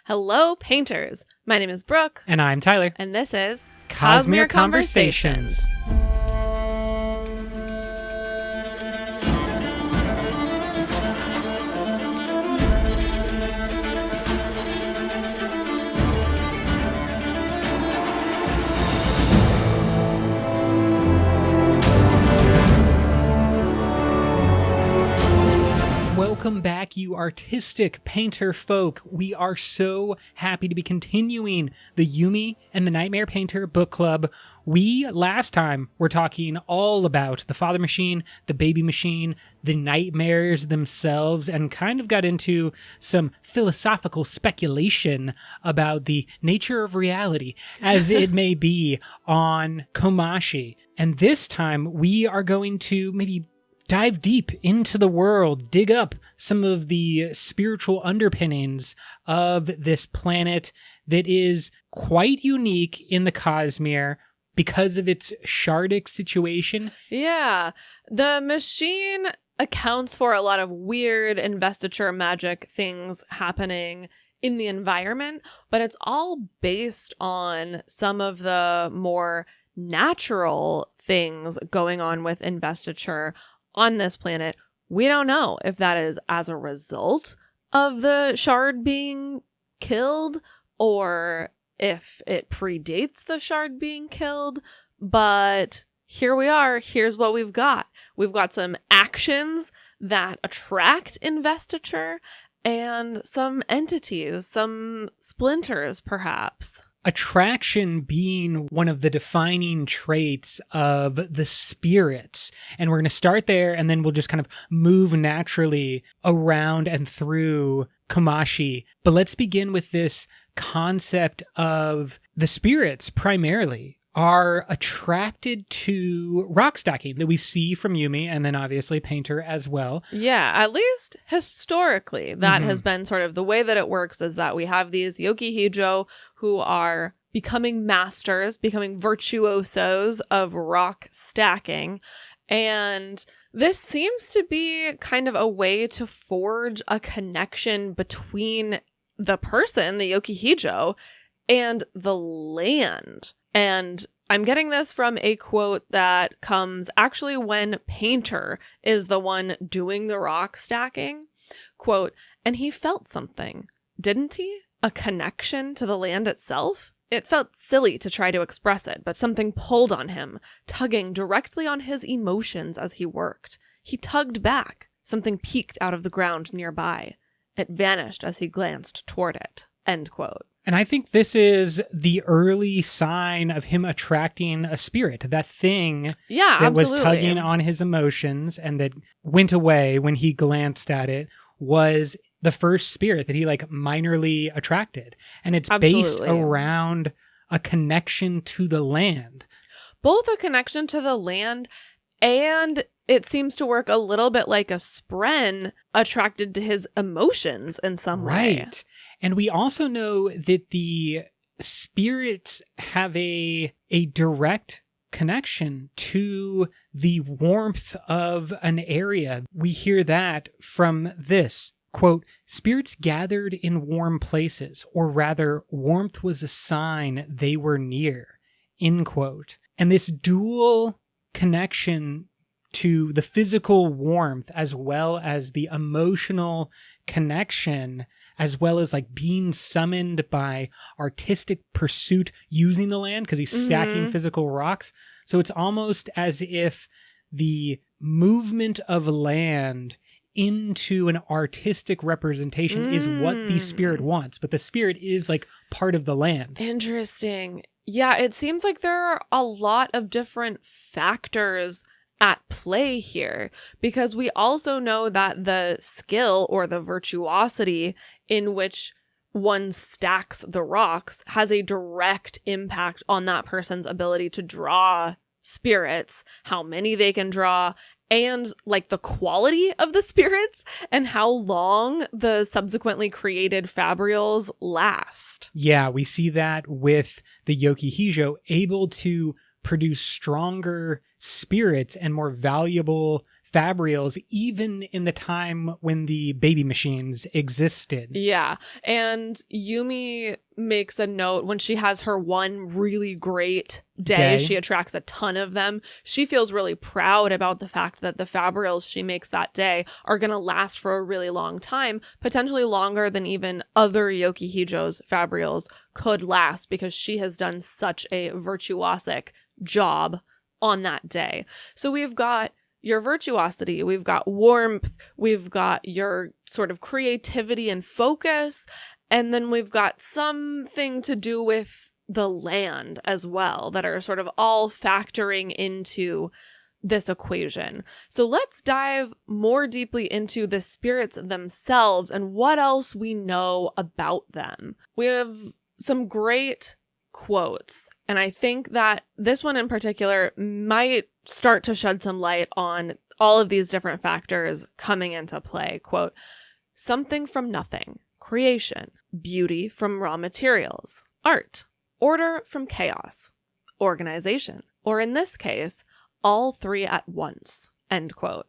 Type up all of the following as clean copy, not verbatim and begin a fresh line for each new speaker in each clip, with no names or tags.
Hello, painters. My name is Brooke.
And I'm Tyler.
And this is
Cosmere Conversations. Welcome back, you artistic painter folk. We are so happy to be continuing the Yumi and the Nightmare Painter book club. We, last time, were talking all about the father machine, the baby machine, the nightmares themselves, and kind of got into some philosophical speculation about the nature of reality, as it may be, on Komashi. And this time, we are going to maybe dive deep into the world, dig up some of the spiritual underpinnings of this planet that is quite unique in the Cosmere because of its shardic situation.
Yeah, the machine accounts for a lot of weird investiture magic things happening in the environment, but it's all based on some of the more natural things going on with investiture on this planet. We don't know if that is as a result of the shard being killed or if it predates the shard being killed, but here we are. Here's what we've got. We've got some actions that attract investiture and some entities, some splinters perhaps.
Attraction being one of the defining traits of the spirits. And we're going to start there, and then we'll just kind of move naturally around and through Komashi. But let's begin with this concept of the spirits primarily are attracted to rock stacking that we see from Yumi and then obviously Painter as well.
Yeah, at least historically, that has been sort of the way that it works, is that we have these yoki-hijo who are becoming masters, becoming virtuosos of rock stacking. And this seems to be kind of a way to forge a connection between the person, the yoki-hijo, and the land. And I'm getting this from a quote that comes actually when Painter is the one doing the rock stacking. Quote, "And he felt something, didn't he? A connection to the land itself? It felt silly to try to express it, but something pulled on him, tugging directly on his emotions as he worked. He tugged back. Something peeked out of the ground nearby. It vanished as he glanced toward it." End quote.
And I think this is the early sign of him attracting a spirit, that thing that was tugging on his emotions and that went away when he glanced at it was the first spirit that he minorly attracted. And it's based around a connection to the land.
Both a connection to the land, and it seems to work a little bit like a spren attracted to his emotions in some way.
Right. And we also know that the spirits have a direct connection to the warmth of an area. We hear that from this. Quote, "Spirits gathered in warm places, or rather, warmth was a sign they were near." End quote. And this dual connection to the physical warmth as well as the emotional connection, as well as being summoned by artistic pursuit using the land because he's stacking physical rocks. So it's almost as if the movement of land into an artistic representation is what the spirit wants, but the spirit is part of the land.
Interesting. Yeah, it seems like there are a lot of different factors at play here, because we also know that the skill or the virtuosity in which one stacks the rocks has a direct impact on that person's ability to draw spirits, how many they can draw, and the quality of the spirits and how long the subsequently created fabrials last.
Yeah, we see that with the yoki-hijo able to produce stronger spirits and more valuable fabrials even in the time when the baby machines existed.
Yeah. And Yumi makes a note when she has her one really great day. She attracts a ton of them. She feels really proud about the fact that the fabrials she makes that day are going to last for a really long time, potentially longer than even other Yokihijo's fabrials could last, because she has done such a virtuosic job on that day. So we've got your virtuosity, we've got warmth, we've got your sort of creativity and focus, and then we've got something to do with the land as well that are sort of all factoring into this equation. So let's dive more deeply into the spirits themselves and what else we know about them. We have some great quotes, and I think that this one in particular might start to shed some light on all of these different factors coming into play. Quote, "Something from nothing, creation, beauty from raw materials, art, order from chaos, organization, or in this case, all three at once." End quote.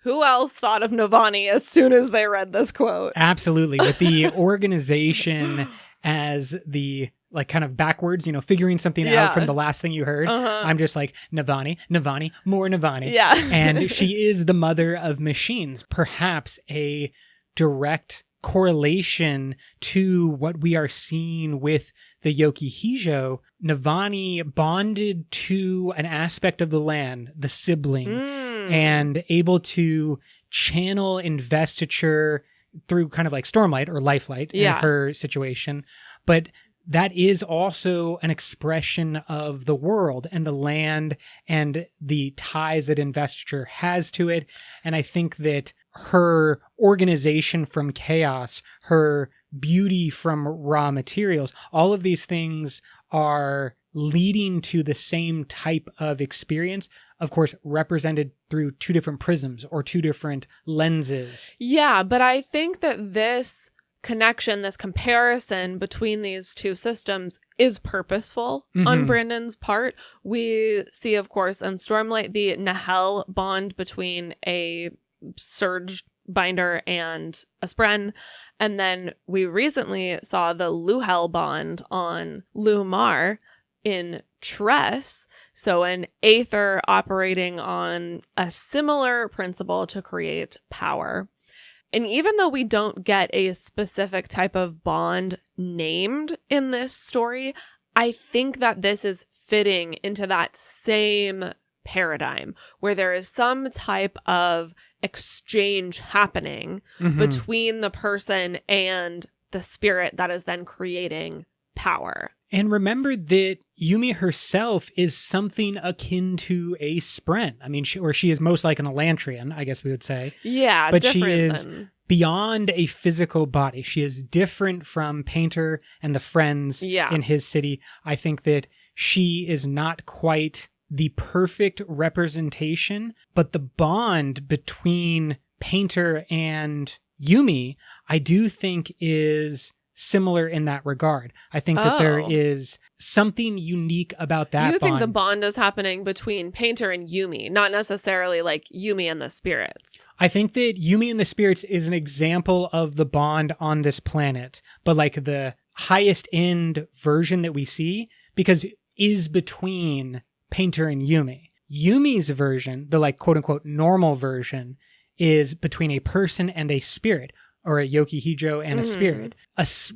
Who else thought of Navani as soon as they read this quote?
Absolutely. With the organization as the like kind of backwards, figuring something out from the last thing you heard. I'm just like, Navani, more Navani.
Yeah.
And she is the mother of machines. Perhaps a direct correlation to what we are seeing with the Yokihijo. Navani bonded to an aspect of the land, the sibling, and able to channel investiture through kind of like Stormlight or Lifelight in her situation. But that is also an expression of the world and the land and the ties that investiture has to it. And I think that her organization from chaos, her beauty from raw materials, all of these things are leading to the same type of experience, of course, represented through two different prisms or two different lenses.
Yeah, but I think that this connection, this comparison between these two systems is purposeful on Brandon's part. We see, of course, in Stormlight, the Nahel bond between a Surge binder and a Spren. And then we recently saw the Luhel bond on Lumar in Tress. So an Aether operating on a similar principle to create power. And even though we don't get a specific type of bond named in this story, I think that this is fitting into that same paradigm where there is some type of exchange happening between the person and the spirit that is then creating power.
And remember that Yumi herself is something akin to a Spren. I mean, she is most like an Elantrian, I guess we would say.
Yeah,
but she is beyond a physical body. She is different from Painter and the friends in his city. I think that she is not quite the perfect representation, but the bond between Painter and Yumi, I do think is similar in that regard. I think that there is something unique about that bond.
You think the bond is happening between Painter and Yumi, not necessarily like Yumi and the spirits.
I think that Yumi and the spirits is an example of the bond on this planet, but like the highest end version that we see, because is between Painter and Yumi. Yumi's version, the like quote unquote normal version, is between a person and a spirit, or a Yokihijo and a spirit.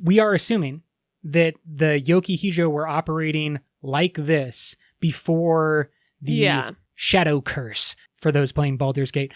We are assuming that the Yokihijo were operating like this before the Shadow Curse, for those playing Baldur's Gate,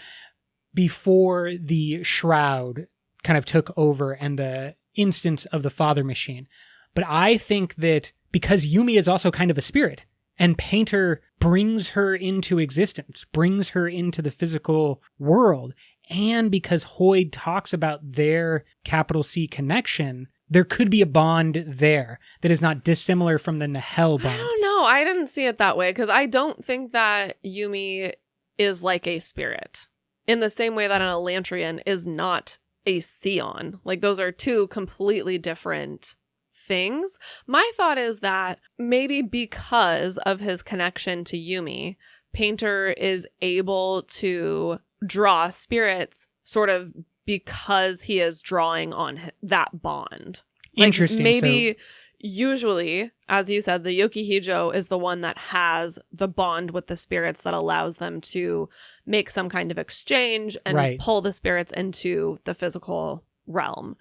before the Shroud kind of took over and the instance of the Father Machine. But I think that because Yumi is also kind of a spirit, and Painter brings her into existence, brings her into the physical world, and because Hoyd talks about their capital C connection, there could be a bond there that is not dissimilar from the Nahel bond.
I don't know. I didn't see it that way because I don't think that Yumi is like a spirit in the same way that an Elantrian is not a Scion. Like those are two completely different things. My thought is that maybe because of his connection to Yumi, Painter is able to draw spirits sort of because he is drawing on that bond. Like,
Interesting.
Maybe usually, as you said, the Yoki-Hijo is the one that has the bond with the spirits that allows them to make some kind of exchange and pull the spirits into the physical realm.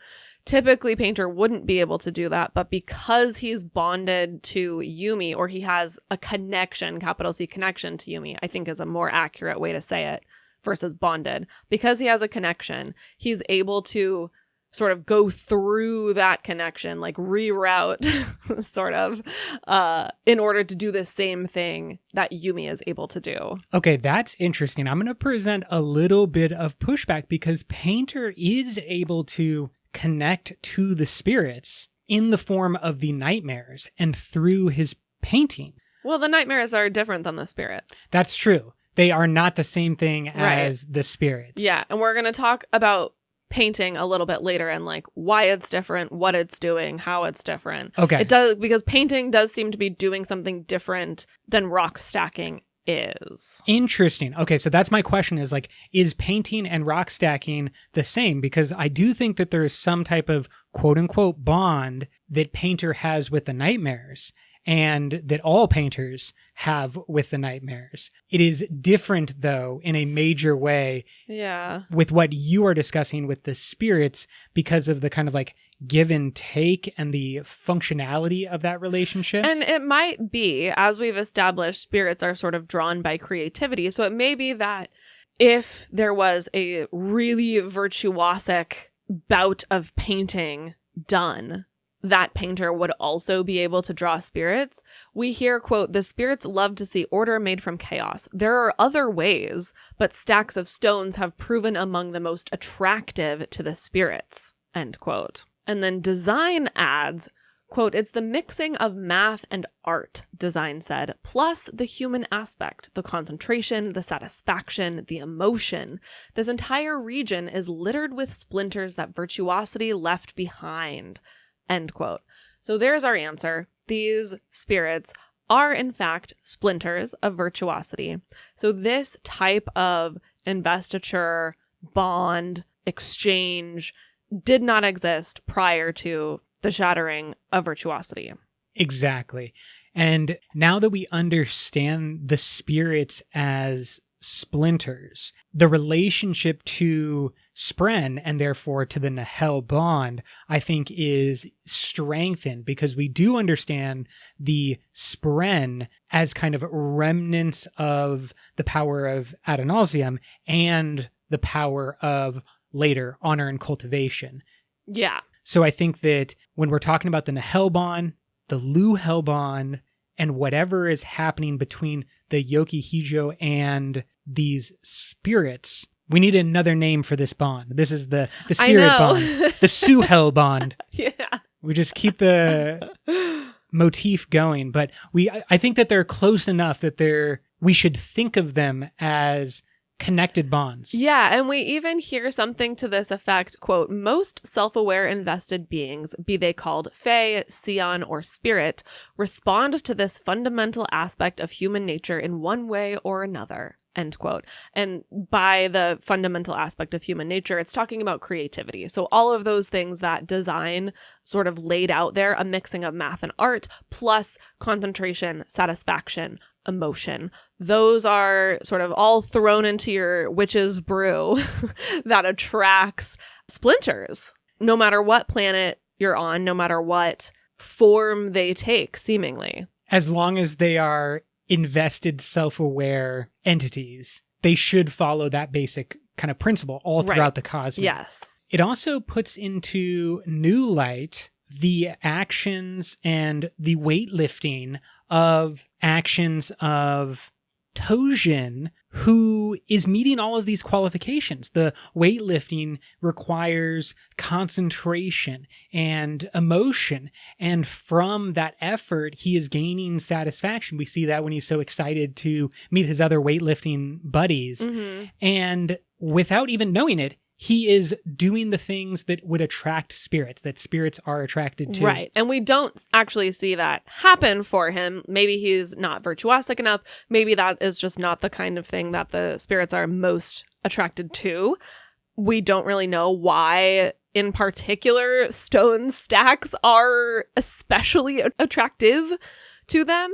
Typically, Painter wouldn't be able to do that, but because he's bonded to Yumi, or he has a connection, capital C connection to Yumi, I think is a more accurate way to say it versus bonded. Because he has a connection, he's able to sort of go through that connection, like reroute sort of, in order to do the same thing that Yumi is able to do.
Okay, that's interesting. I'm going to present a little bit of pushback because Painter is able to connect to the spirits in the form of the nightmares and through his painting.
Well, the nightmares are different than the spirits.
That's true. They are not the same thing as the spirits.
Yeah, and we're going to talk about painting a little bit later and like why it's different, what it's doing, how it's different.
Okay.
It does, because painting does seem to be doing something different than rock stacking is.
Interesting. Okay, so that's my question is like, is painting and rock stacking the same? Because I do think that there is some type of quote unquote bond that Painter has with the nightmares and that all painters have with the nightmares. It is different though in a major way with what you are discussing with the spirits because of the kind of like give and take and the functionality of that relationship.
And it might be, as we've established, spirits are sort of drawn by creativity. So it may be that if there was a really virtuosic bout of painting done, that painter would also be able to draw spirits. We hear, quote, "The spirits love to see order made from chaos. There are other ways, but stacks of stones have proven among the most attractive to the spirits," end quote. And then Design adds, quote, "It's the mixing of math and art," Design said, "plus the human aspect, the concentration, the satisfaction, the emotion. This entire region is littered with splinters that virtuosity left behind," end quote. So there's our answer. These spirits are in fact splinters of virtuosity. So this type of investiture, bond, exchange did not exist prior to the shattering of virtuosity.
Exactly. And now that we understand the spirits as splinters, the relationship to Spren and therefore to the Nahel bond, I think is strengthened because we do understand the Spren as kind of remnants of the power of Ad Nauseam and the power of later honor and cultivation.
Yeah.
So I think that when we're talking about the Nahel bond, the Luhel bond, and whatever is happening between the Yoki-Hijo and these spirits, we need another name for this bond. This is the spirit bond, the Suhel bond.
Yeah.
We just keep the motif going, but I think that they're close enough that we should think of them as connected bonds.
Yeah, and we even hear something to this effect, quote, "Most self-aware invested beings, be they called Fae, Sion, or Spirit, respond to this fundamental aspect of human nature in one way or another," end quote. And by the fundamental aspect of human nature, it's talking about creativity. So all of those things that Design sort of laid out there, a mixing of math and art, plus concentration, satisfaction, emotion. Those are sort of all thrown into your witch's brew that attracts splinters, no matter what planet you're on, no matter what form they take, seemingly.
As long as they are invested, self-aware entities, they should follow that basic kind of principle all throughout the cosmos.
Yes.
It also puts into new light the actions and the weightlifting of actions of Tojin, who is meeting all of these qualifications. The weightlifting requires concentration and emotion. And from that effort, he is gaining satisfaction. We see that when he's so excited to meet his other weightlifting buddies. Mm-hmm. And without even knowing it, he is doing the things that would attract spirits, that spirits are attracted to.
Right. And we don't actually see that happen for him. Maybe he's not virtuosic enough. Maybe that is just not the kind of thing that the spirits are most attracted to. We don't really know why, in particular, stone stacks are especially attractive to them.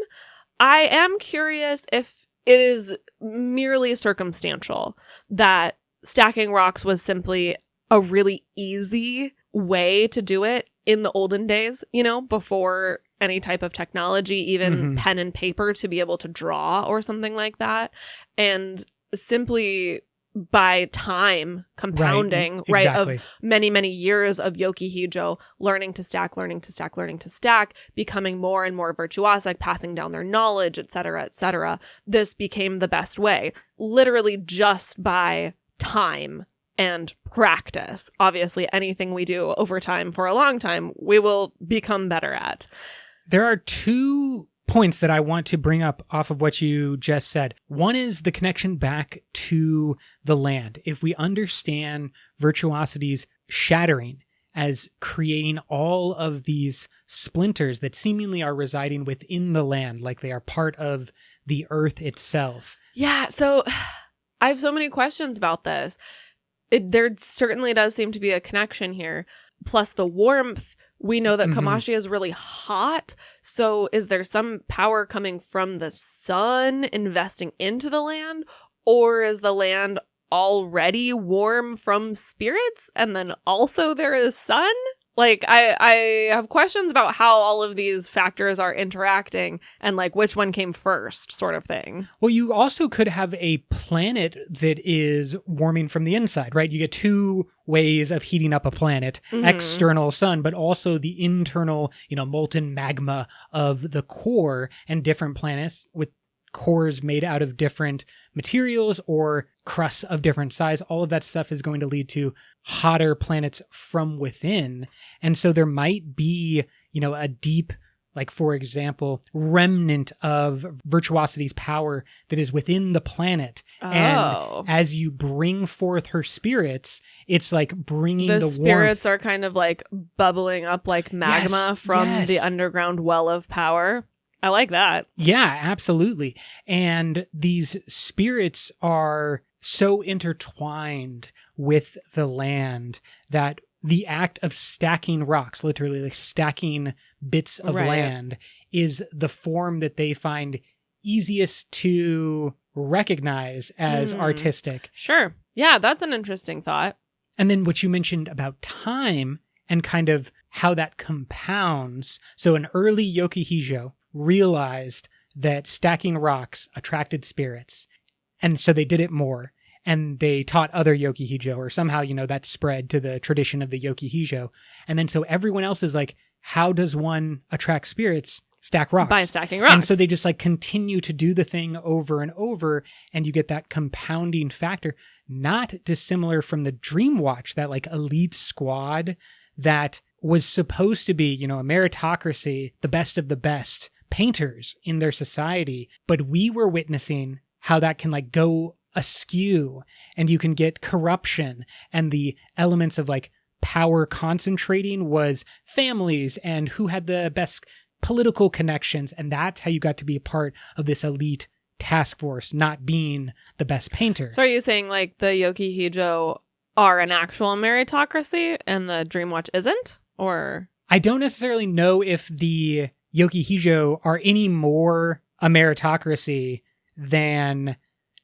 I am curious if it is merely circumstantial that stacking rocks was simply a really easy way to do it in the olden days, before any type of technology, even pen and paper to be able to draw or something like that. And simply by time compounding, right,
exactly.
of many, many years of Yoki-Hijo learning to stack, becoming more and more virtuosic, passing down their knowledge, etc. This became the best way, literally just by time and practice. Obviously, anything we do over time for a long time, we will become better at.
There are 2 points that I want to bring up off of what you just said. One is the connection back to the land. If we understand virtuosity's shattering as creating all of these splinters that seemingly are residing within the land, like they are part of the earth itself.
Yeah, so I have so many questions about this. There certainly does seem to be a connection here. Plus the warmth. We know that Komashi is really hot. So is there some power coming from the sun investing into the land? Or is the land already warm from spirits? And then also there is sun? Like, I have questions about how all of these factors are interacting and like which one came first, sort of thing.
Well, you also could have a planet that is warming from the inside, right? You get 2 ways of heating up a planet, external sun, but also the internal, molten magma of the core, and different planets with cores made out of different materials or crusts of different size. All of that stuff is going to lead to hotter planets from within. And so there might be, a deep, like, for example, remnant of virtuosity's power that is within the planet.
Oh.
And as you bring forth her spirits, it's like bringing the warmth.
Spirits are kind of like bubbling up like magma from the underground well of power. I like that.
Yeah, absolutely. And these spirits are so intertwined with the land that the act of stacking rocks, literally like stacking bits of land, is the form that they find easiest to recognize as artistic.
Sure. Yeah, that's an interesting thought.
And then what you mentioned about time and kind of how that compounds. So an early Yoki-Hijo realized that stacking rocks attracted spirits. And so they did it more. And they taught other Yoki-Hijo, or somehow, that spread to the tradition of the Yoki-Hijo. And then so everyone else is like, how does one attract spirits? Stack rocks.
By stacking rocks.
And so they just like continue to do the thing over and over. And you get that compounding factor, not dissimilar from the Dream Watch, that like elite squad that was supposed to be, a meritocracy, the best of the best painters in their society. But we were witnessing how that can like go askew, and you can get corruption, and the elements of like power concentrating was families and who had the best political connections. And that's how you got to be a part of this elite task force, not being the best painter.
So are you saying like the Yoki-Hijo are an actual meritocracy and the Dream Watch isn't? Or
I don't necessarily know if the Yoki-Hijo are any more a meritocracy than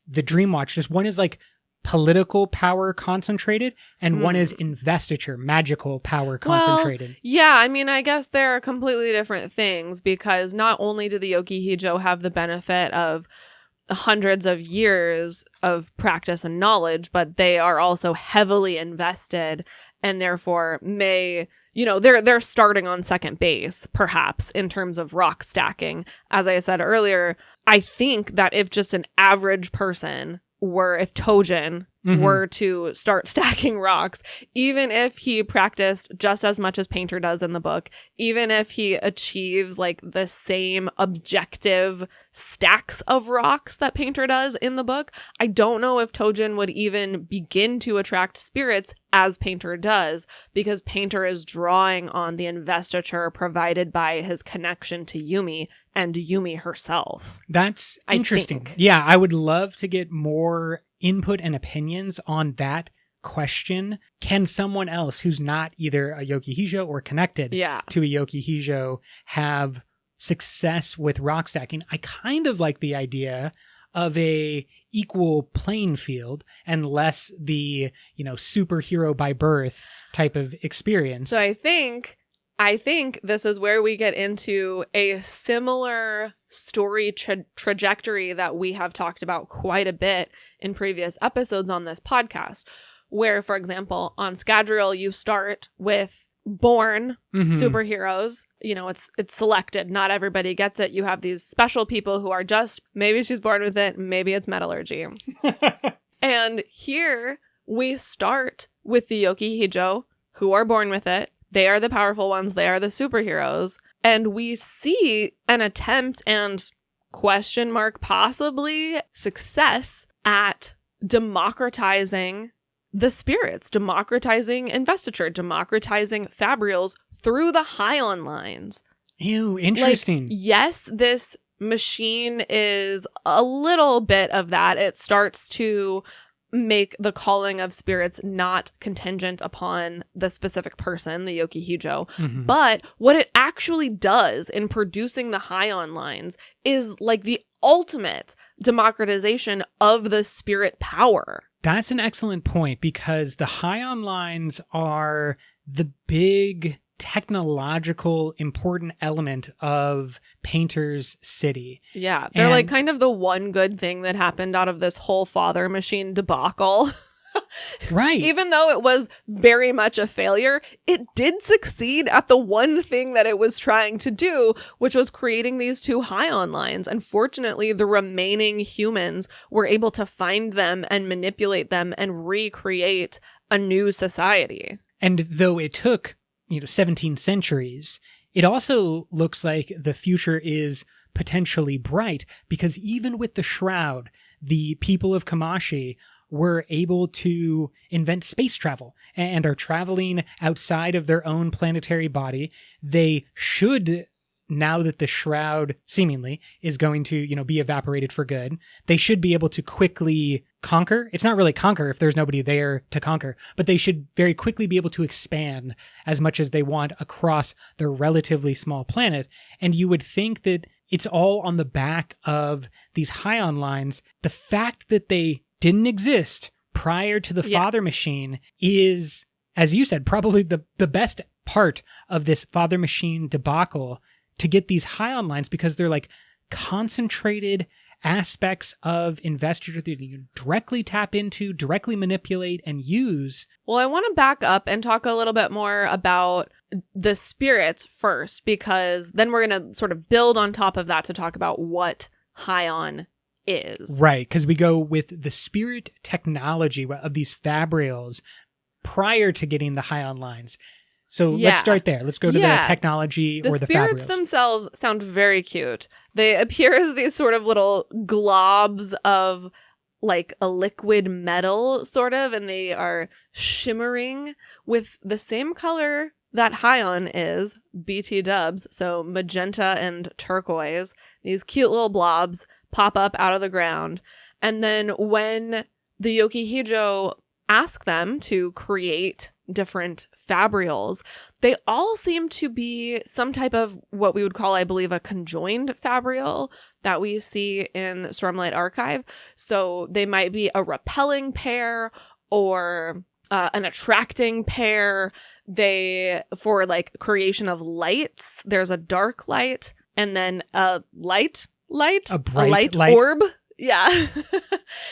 the Dream Watch. Just one is like political power concentrated, and one is investiture, magical power concentrated.
Well, yeah, I mean, I guess they're completely different things, because not only do the Yoki-Hijo have the benefit of hundreds of years of practice and knowledge, but they are also heavily invested, and therefore may, they're starting on second base, perhaps, in terms of rock stacking. As I said earlier, I think that if just an average person if Tojin were to start stacking rocks, even if he practiced just as much as Painter does in the book, even if he achieves like the same objective stacks of rocks that Painter does in the book, I don't know if Tojin would even begin to attract spirits as Painter does, because Painter is drawing on the investiture provided by his connection to Yumi and Yumi herself.
That's interesting. Yeah, I would love to get more input and opinions on that question. Can someone else who's not either a Yoki-Hijo or connected to a Yoki-Hijo have success with rock stacking? I kind of like the idea of a equal playing field and less the, superhero by birth type of experience.
So I think this is where we get into a similar story trajectory that we have talked about quite a bit in previous episodes on this podcast, where, for example, on Scadrial, you start with born superheroes. It's selected. Not everybody gets it. You have these special people who are just, maybe she's born with it, maybe it's metallurgy. And here we start with the Yoki-Hijo who are born with it. They are the powerful ones. They are the superheroes. And we see an attempt and question mark possibly success at democratizing the spirits, democratizing investiture, democratizing fabrials through the Hion lines.
Ew, interesting.
Yes, this machine is a little bit of that. It starts to make the calling of spirits not contingent upon the specific person, the Yoki-Hijo. But what it actually does in producing the Hion lines is like the ultimate democratization of the spirit power.
That's an excellent point, because the Hion lines are the big technological important element of Painter's City.
Yeah, they're like kind of the one good thing that happened out of this whole father machine debacle.
Right.
Even though it was very much a failure, it did succeed at the one thing that it was trying to do, which was creating these two Hion lines. And fortunately, the remaining humans were able to find them and manipulate them and recreate a new society.
And though it took 17 centuries, it also looks like the future is potentially bright, because even with the Shroud, the people of Komashi were able to invent space travel and are traveling outside of their own planetary body. They should, now that the Shroud seemingly is going to, be evaporated for good, they should be able to quickly conquer. It's not really conquer if there's nobody there to conquer, but they should very quickly be able to expand as much as they want across their relatively small planet. And you would think that it's all on the back of these Hion lines. The fact that they didn't exist prior to the father machine is, as you said, probably the best part of this father machine debacle, to get these Hion lines, because they're like concentrated aspects of investiture that you directly tap into, directly manipulate, and use.
Well, I want to back up and talk a little bit more about the spirits first, because then we're going to sort of build on top of that to talk about what Hion is.
Right, because we go with the spirit technology of these fabrials prior to getting the Hion lines. So let's start there. Let's go to the technology or the fabrials.
The spirits themselves sound very cute. They appear as these sort of little globs of like a liquid metal, sort of, and they are shimmering with the same color that Hion is, BT dubs, so magenta and turquoise. These cute little blobs pop up out of the ground. And then when the Yoki-Hijo ask them to create different fabrials, they all seem to be some type of what we would call, I believe, a conjoined fabrial that we see in Stormlight Archive. So they might be a repelling pair or an attracting pair. They, for like creation of lights, there's a dark light and then a light,
a bright light
orb. Yeah.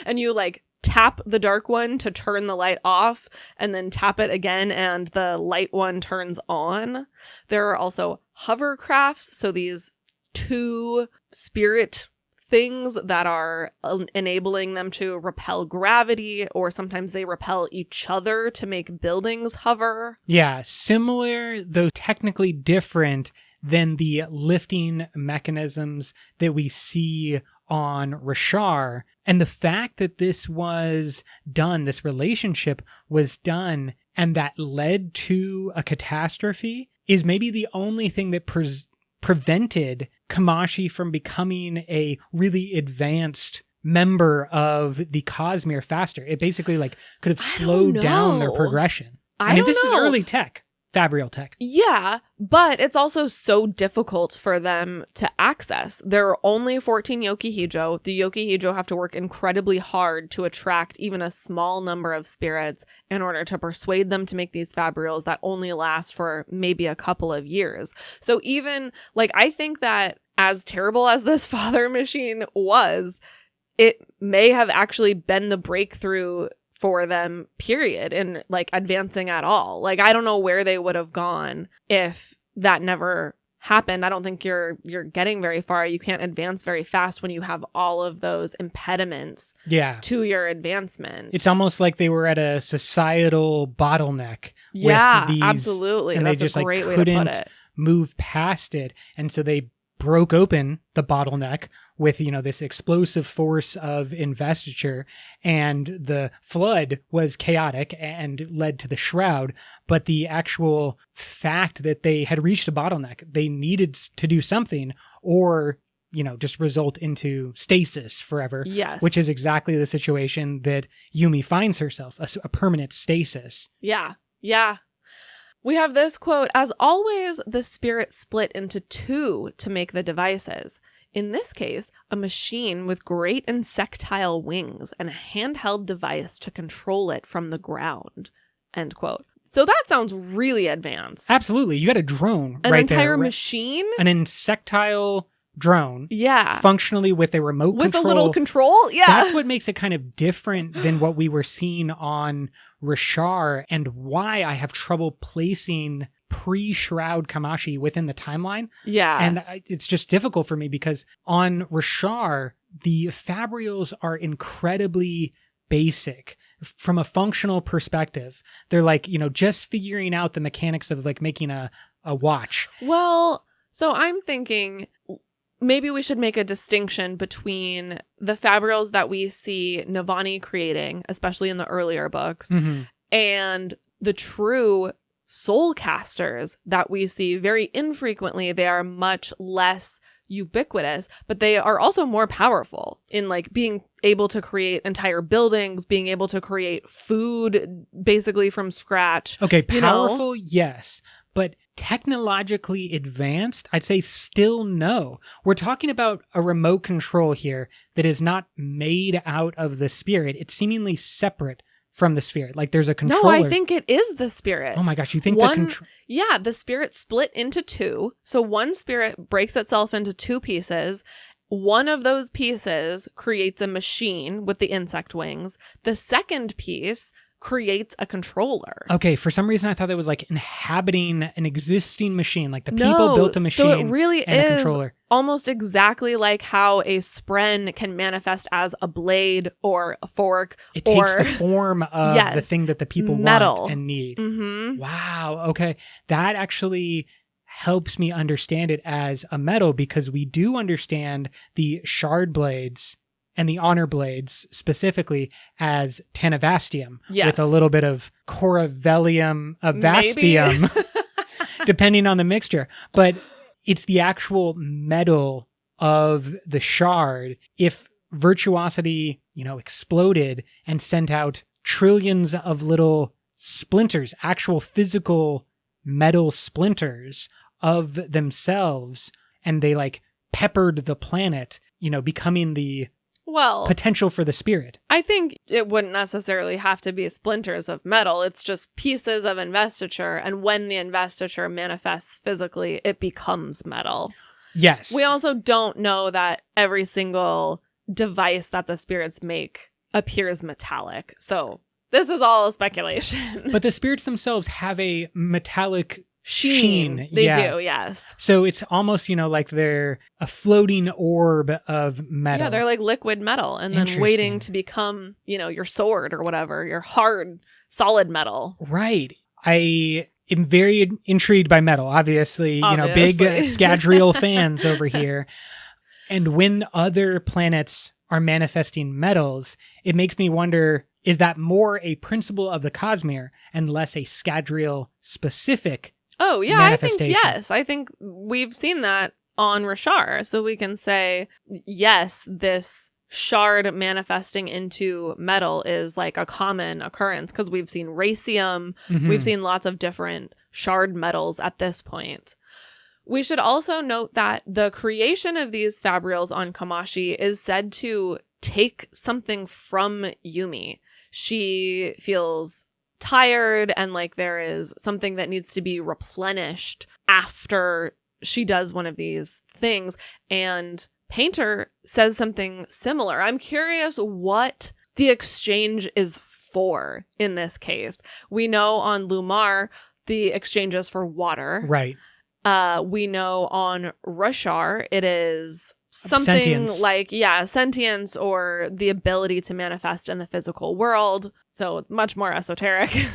And you like tap the dark one to turn the light off, and then tap it again and the light one turns on. There are also hovercrafts, so these two spirit things that are enabling them to repel gravity, or sometimes they repel each other to make buildings hover.
Yeah, similar, though technically different than the lifting mechanisms that we see on Rashar. And the fact that this was done, this relationship was done, and that led to a catastrophe is maybe the only thing that prevented Komashi from becoming a really advanced member of the Cosmere faster. It basically like could have slowed down their progression. I mean, this is early tech, Fabrial tech.
Yeah, but it's also so difficult for them to access. There are only 14 Yokihijo. The Yokihijo have to work incredibly hard to attract even a small number of spirits in order to persuade them to make these Fabrials that only last for maybe a couple of years. So even, like, I think that as terrible as this father machine was, it may have actually been the breakthrough for them, period, in like advancing at all. Like, I don't know where they would have gone if that never happened. I don't think you're getting very far. You can't advance very fast when you have all of those impediments to your advancement.
It's almost like they were at a societal bottleneck.
Yeah,
with these,
absolutely.
And
that's
they just
a great
like
way to put it.
Move past it. And so they broke open the bottleneck with, you know, this explosive force of investiture, and the flood was chaotic and led to the shroud. But the actual fact that they had reached a bottleneck, they needed to do something, or, you know, just result into stasis forever.
Yes.
Which is exactly the situation that Yumi finds herself, a permanent stasis.
Yeah. Yeah. We have this quote: "As always, the spirit split into two to make the devices. In this case, a machine with great insectile wings and a handheld device to control it from the ground." End quote. So that sounds really advanced.
Absolutely. You got a drone
An
right
entire
there.
machine?
An insectile drone.
Yeah.
Functionally with a remote
with
control.
a little control? Yeah.
That's what makes it kind of different than what we were seeing on Rashar, and why I have trouble placing pre-Shroud Komashi within the timeline.
Yeah.
And it's just difficult for me because on Rashar, the Fabrials are incredibly basic from a functional perspective. They're like, you know, just figuring out the mechanics of like making a watch.
Well, so I'm thinking maybe we should make a distinction between the Fabrials that we see Navani creating, especially in the earlier books, and the true soul casters that we see very infrequently. They are much less ubiquitous, but they are also more powerful in like being able to create entire buildings, being able to create food basically from scratch.
Okay, powerful, yes. But technologically advanced, I'd say still no. We're talking about a remote control here that is not made out of the spirit. It's seemingly separate from the spirit. Like there's a controller.
No, I think it is the spirit.
Oh my gosh, you think
Yeah, the spirit split into two. So one spirit breaks itself into two pieces. One of those pieces creates a machine with the insect wings. The second piece creates a controller.
Okay, for some reason I thought that was like inhabiting an existing machine, like the people built a machine.
So it really
and
is
a controller.
Almost exactly like how a spren can manifest as a blade or a fork.
It takes the form of the thing that the people
metal.
Want and need.
Mm-hmm.
Wow, okay. That actually helps me understand it as a metal, because we do understand the shard blades and the honor blades specifically as Tanavastium, with a little bit of Coravellium Avastium, depending on the mixture. But it's the actual metal of the shard. If virtuosity, you know, exploded and sent out trillions of little splinters, actual physical metal splinters of themselves, and they like peppered the planet, you know, becoming the potential for the spirit.
I think it wouldn't necessarily have to be splinters of metal. It's just pieces of investiture. And when the investiture manifests physically, it becomes metal.
Yes.
We also don't know that every single device that the spirits make appears metallic. So this is all speculation.
But the spirits themselves have a metallic sheen.
They do, yes.
So it's almost, you know, like they're a floating orb of metal.
Yeah, they're like liquid metal and then waiting to become, you know, your sword or whatever, your hard, solid metal.
Right. I am very intrigued by metal, obviously. You know, big Scadrial fans over here. And when other planets are manifesting metals, it makes me wonder, is that more a principle of the Cosmere and less a Scadrial specific?
Oh, yeah, I think yes. I think we've seen that on Rashar. So we can say, yes, this shard manifesting into metal is like a common occurrence because we've seen racium, we've seen lots of different shard metals at this point. We should also note that the creation of these fabrials on Komashi is said to take something from Yumi. She feels tired and like there is something that needs to be replenished after she does one of these things. And Painter says something similar. I'm curious what the exchange is for in this case. We know on Lumar, the exchange is for water.
Right.
We know on Rushar, it is something
Sentience.
like, sentience or the ability to manifest in the physical world. So much more esoteric.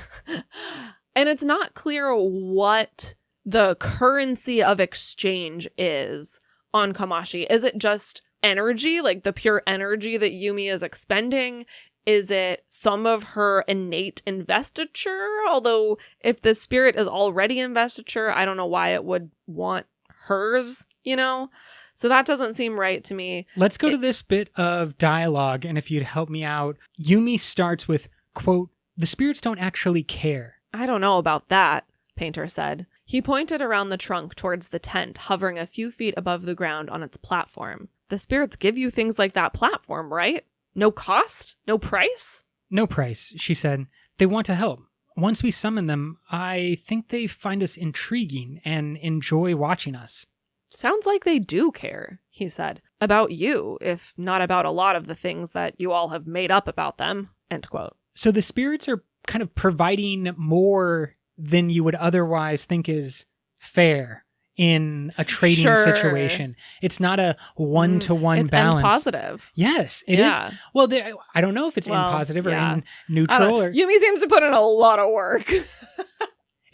And it's not clear what the currency of exchange is on Komashi. Is it just energy, like the pure energy that Yumi is expending? Is it some of her innate investiture? Although if the spirit is already investiture, I don't know why it would want hers, you know? So that doesn't seem right to me.
Let's go to this bit of dialogue, and if you'd help me out. Yumi starts with, quote, "The spirits don't actually care."
I don't know about that, Painter said. He pointed around the trunk towards the tent, hovering a few feet above the ground on its platform. The spirits give you things like that platform, right? No cost? No price?
"No price," she said. "They want to help. Once we summon them, I think they find us intriguing and enjoy watching us."
Sounds like they do care, he said. About you, if not about a lot of the things that you all have made up about them. End quote.
So the spirits are kind of providing more than you would otherwise think is fair in a trading situation. It's not a one-to-one balance.
It's positive.
Yes, it is. Well, I don't know if it's in positive or in neutral. Or
Yumi seems to put in a lot of work.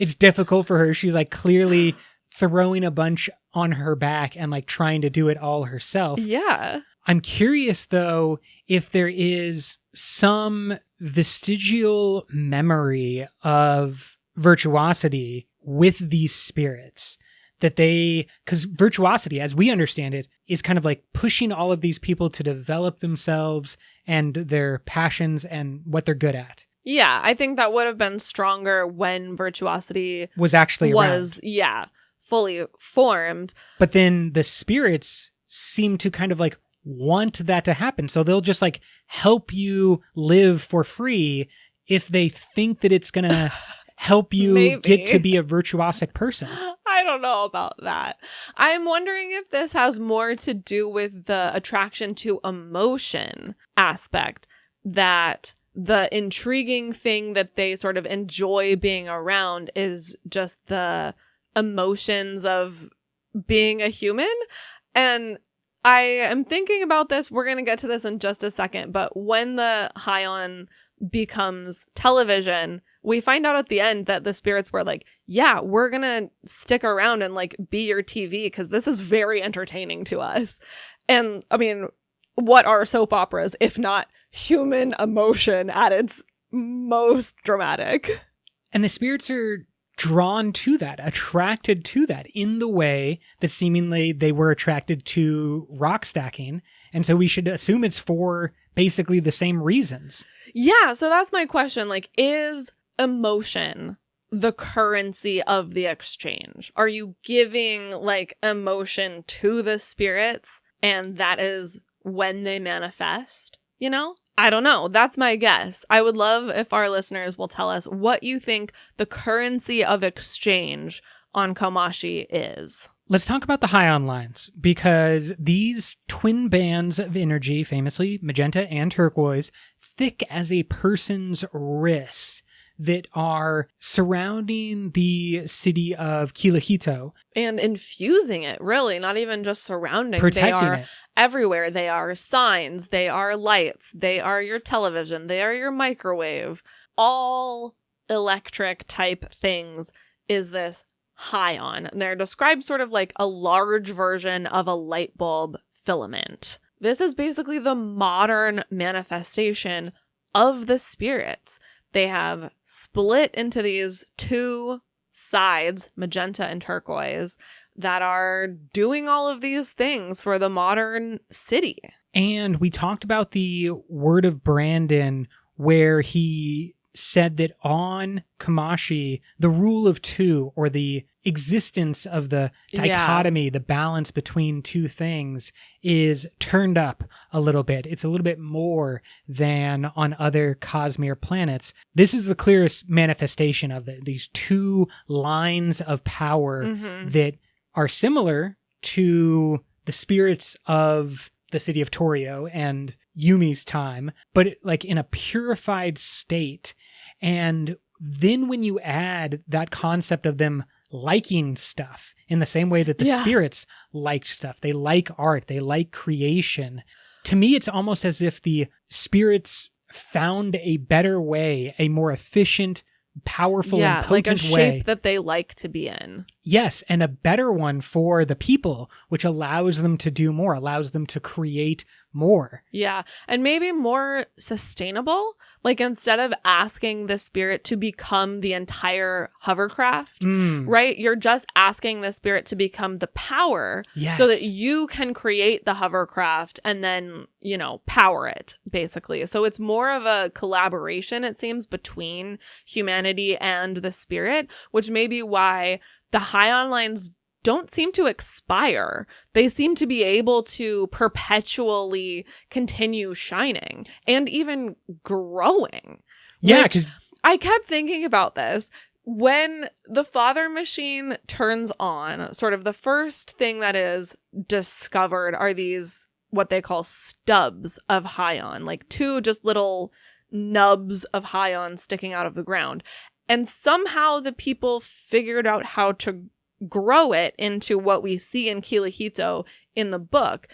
It's difficult for her. She's like clearly throwing a bunch on her back and like trying to do it all herself.
Yeah.
I'm curious though if there is some vestigial memory of virtuosity with these spirits that because virtuosity, as we understand it, is kind of like pushing all of these people to develop themselves and their passions and what they're good at.
Yeah, I think that would have been stronger when virtuosity
was actually around.
Fully formed.
But then the spirits seem to kind of like want that to happen. So they'll just like help you live for free if they think that it's going to help you get to be a virtuosic person.
I don't know about that. I'm wondering if this has more to do with the attraction to emotion aspect, that the intriguing thing that they sort of enjoy being around is just the emotions of being a human. And I am thinking about this. We're going to get to this in just a second. But when the Haion becomes television, we find out at the end that the spirits were like, yeah, we're going to stick around and like be your TV because this is very entertaining to us. And I mean, what are soap operas if not human emotion at its most dramatic?
And the spirits are drawn to that, attracted to that in the way that seemingly they were attracted to rock stacking. And so we should assume it's for basically the same reasons.
Yeah, so that's my question. Like, is emotion the currency of the exchange? Are you giving like emotion to the spirits and that is when they manifest, you know? I don't know. That's my guess. I would love if our listeners will tell us what you think the currency of exchange on Komashi is.
Let's talk about the Haion lines, because these twin bands of energy, famously magenta and turquoise, thick as a person's wrist, that are surrounding the city of Kilahito.
And infusing it, really, not even just surrounding.
Protecting
they are
it.
Everywhere. They are signs, they are lights, they are your television, they are your microwave. All electric type things is this Haion. And they're described sort of like a large version of a light bulb filament. This is basically the modern manifestation of the spirits. They have split into these two sides, magenta and turquoise, that are doing all of these things for the modern city.
And we talked about the word of Brandon, where he said that on Komashi, the rule of two, or the existence of the dichotomy, the balance between two things, is turned up a little bit. It's a little bit more than on other Cosmere planets. This is the clearest manifestation of these two lines of power that are similar to the spirits of the city of Torio and Yumi's time, but like in a purified state. And then when you add that concept of them liking stuff in the same way that the spirits liked stuff, they like art, they like creation. To me, it's almost as if the spirits found a better way, a more efficient, powerful, and potent
like a
way.
shape that they like to be in.
Yes, and a better one for the people, which allows them to do more, allows them to create more.
Yeah, and maybe more sustainable. Like, instead of asking the spirit to become the entire hovercraft, right? You're just asking the spirit to become the power so that you can create the hovercraft and then, you know, power it, basically. So it's more of a collaboration, it seems, between humanity and the spirit, which may be why the High-On lines don't seem to expire. They seem to be able to perpetually continue shining and even growing.
Yeah, because
I kept thinking about this. When the father machine turns on, sort of the first thing that is discovered are these, what they call stubs of High-On, like two just little nubs of High-On sticking out of the ground. And somehow the people figured out how to grow it into what we see in Kirihito in the book.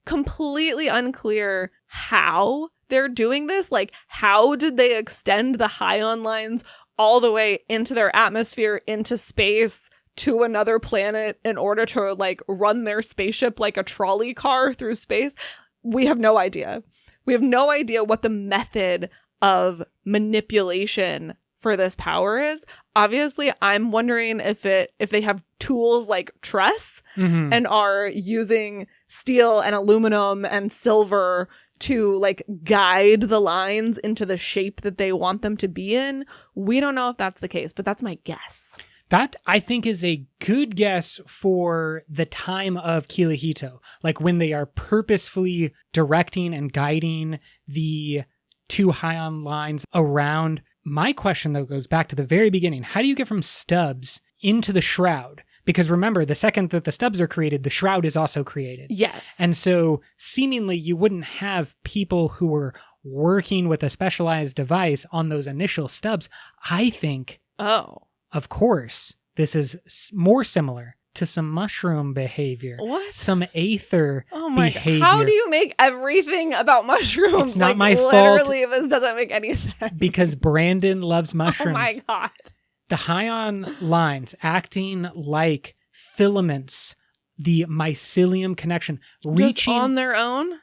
Completely unclear how they're doing this. Like, how did they extend the High-On lines all the way into their atmosphere, into space, to another planet in order to, like, run their spaceship like a trolley car through space? We have no idea. We have no idea what the method of manipulation for this power is. Obviously, I'm wondering if they have tools like Tress and are using steel and aluminum and silver to, like, guide the lines into the shape that they want them to be in. We don't know if that's the case, but that's my guess.
That, I think, is a good guess for the time of Kirihito. Like, when they are purposefully directing and guiding the two High-On lines around. My question, though, goes back to the very beginning. How do you get from stubs into the shroud? Because remember, the second that the stubs are created, the shroud is also created.
Yes.
And so seemingly you wouldn't have people who were working with a specialized device on those initial stubs. I think, of course, this is more similar to some mushroom behavior.
What?
Some aether behavior.
How do you make everything about mushrooms?
It's not my fault.
Literally, this doesn't make any sense.
Because Brandon loves mushrooms.
Oh my God.
The High-On lines acting like filaments, the mycelium connection, reaching
just on their own?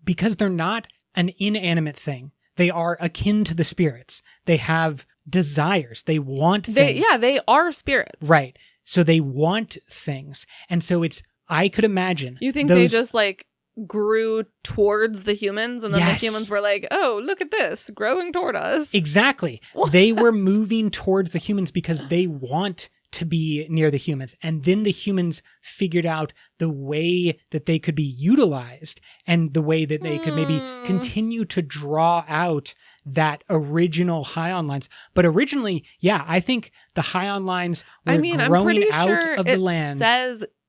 Because they're not an inanimate thing. They are akin to the spirits. They have desires. They want things.
They are spirits.
Right. So they want things. And so I could imagine.
You think they just, like, grew towards the humans and then the humans were like, oh, look at this, growing toward us.
Exactly. They were moving towards the humans because they want to be near the humans. And then the humans figured out the way that they could be utilized and the way that they could maybe continue to draw out that original High-On lines. But originally, I think the High-On lines were growing out of the land.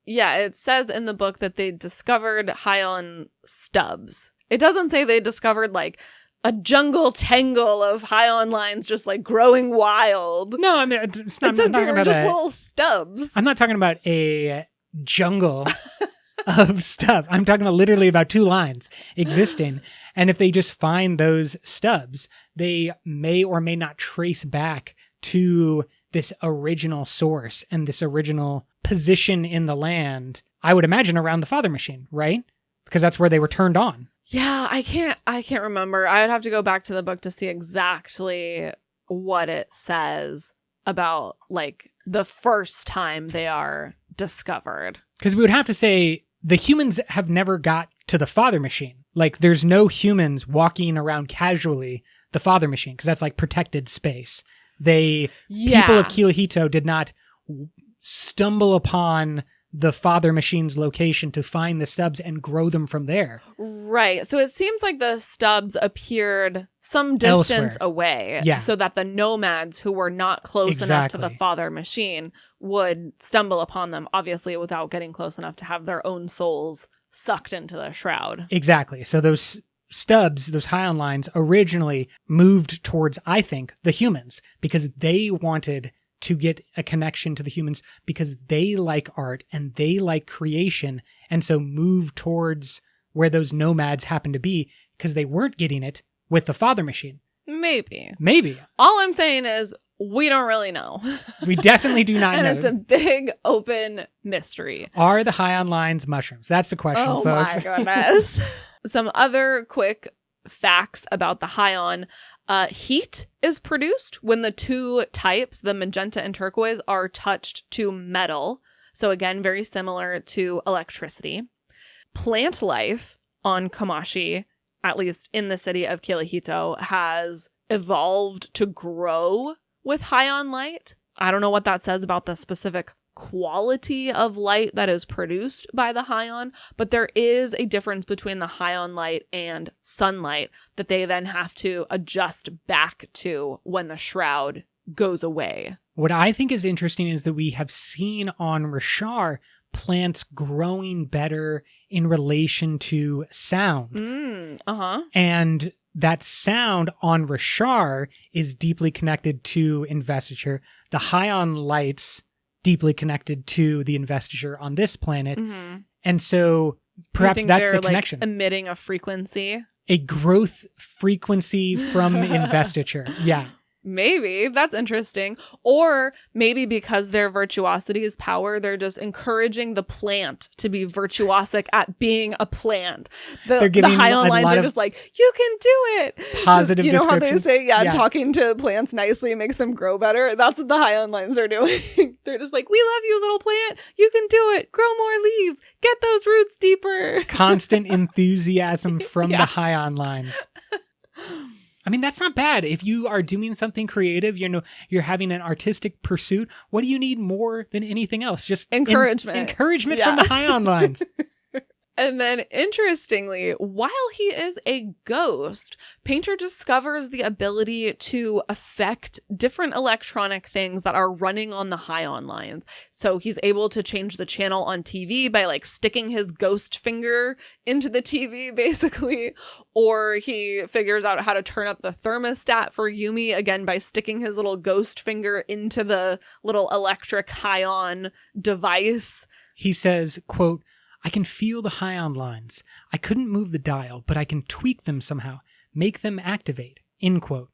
It says in the book that they discovered High-On stubs. It doesn't say they discovered, like, a jungle tangle of High-On lines just, like, growing wild.
No, I mean, it's not.
It says they were just little stubs.
I'm not talking about a jungle of stuff. I'm talking literally about two lines existing. And if they just find those stubs, they may or may not trace back to this original source and this original position in the land. I would imagine around the father machine, right? Because that's where they were turned on.
Yeah, I can't remember. I would have to go back to the book to see exactly what it says about, like, the first time they are discovered.
Because we would have to say the humans have never got to the father machine. Like, there's no humans walking around casually the father machine, because that's like protected space. People of Kirihito did not stumble upon the father machine's location to find the stubs and grow them from there.
Right. So it seems like the stubs appeared some distance away, so that the nomads who were not close enough to the father machine would stumble upon them, obviously without getting close enough to have their own souls sucked into the shroud.
Exactly. So those stubs, those Hion lines, originally moved towards, I think, the humans, because they wanted to get a connection to the humans because they like art and they like creation, and so move towards where those nomads happen to be because they weren't getting it with the father machine.
Maybe. All I'm saying is we don't really know.
We definitely do not know.
And it's a big open mystery.
Are the Hion lines mushrooms? That's the question, folks.
Oh my goodness. Some other quick facts about the Hion. Heat is produced when the two types, the magenta and turquoise, are touched to metal. So again, very similar to electricity. Plant life on Komashi, at least in the city of Kirihito, has evolved to grow with Hion light. I don't know what that says about the specific quality of light that is produced by the Hion, but there is a difference between the Hion light and sunlight that they then have to adjust back to when the shroud goes away.
What I think is interesting is that we have seen on Rashar plants growing better in relation to sound. And that sound on Rashar is deeply connected to investiture. The Hion lights deeply connected to the investiture on this planet. And so perhaps that's the connection.
Like emitting a frequency.
A growth frequency from investiture. Yeah.
Maybe. That's interesting. Or maybe because their virtuosity is power, they're just encouraging the plant to be virtuosic at being a plant. The Hion lines are just like, you can do it.
Positive
just, you know how they say, talking to plants nicely makes them grow better? That's what the Hion lines are doing. They're just like, we love you, little plant. You can do it. Grow more leaves. Get those roots deeper.
Constant enthusiasm from the Hion lines. I mean, that's not bad. If you are doing something creative, you're having an artistic pursuit, what do you need more than anything else? Just
encouragement.
Encouragement from the Hion lines.
And then, interestingly, while he is a ghost, Painter discovers the ability to affect different electronic things that are running on the Hion lines. So he's able to change the channel on TV by like sticking his ghost finger into the TV, basically. Or he figures out how to turn up the thermostat for Yumi, again, by sticking his little ghost finger into the little electric Hion device.
He says, quote, I can feel the Hion lines. I couldn't move the dial, but I can tweak them somehow, make them activate, end quote.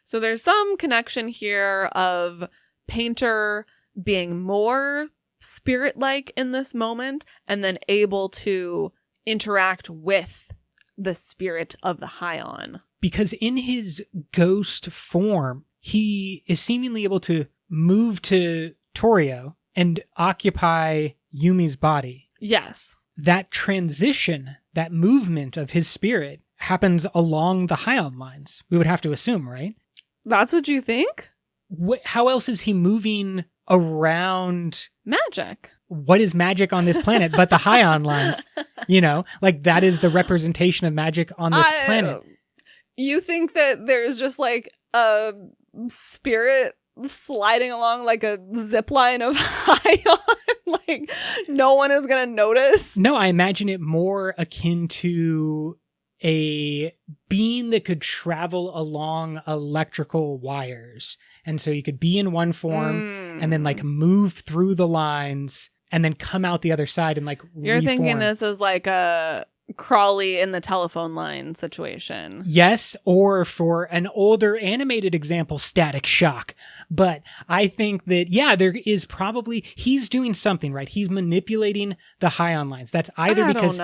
So there's some connection here of Painter being more spirit-like in this moment and then able to interact with the spirit of the Hion.
Because in his ghost form, he is seemingly able to move to Torio and occupy Yumi's body.
Yes.
That transition, that movement of his spirit happens along the Hion lines. We would have to assume, right?
That's what you think?
How else is he moving around?
Magic.
What is magic on this planet but the Hion lines? Like that is the representation of magic on this planet.
You think that there's just like a spirit sliding along like a zip line of Hion? Like no one is gonna notice?
No, I imagine it more akin to a being that could travel along electrical wires. And so you could be in one form and then like move through the lines and then come out the other side and like
You're
reform.
Thinking this is like a Crawley in the telephone line situation.
Yes, or for an older animated example, Static Shock. But I think that, there is probably, he's doing something, right? He's manipulating the Hion lines. That's either because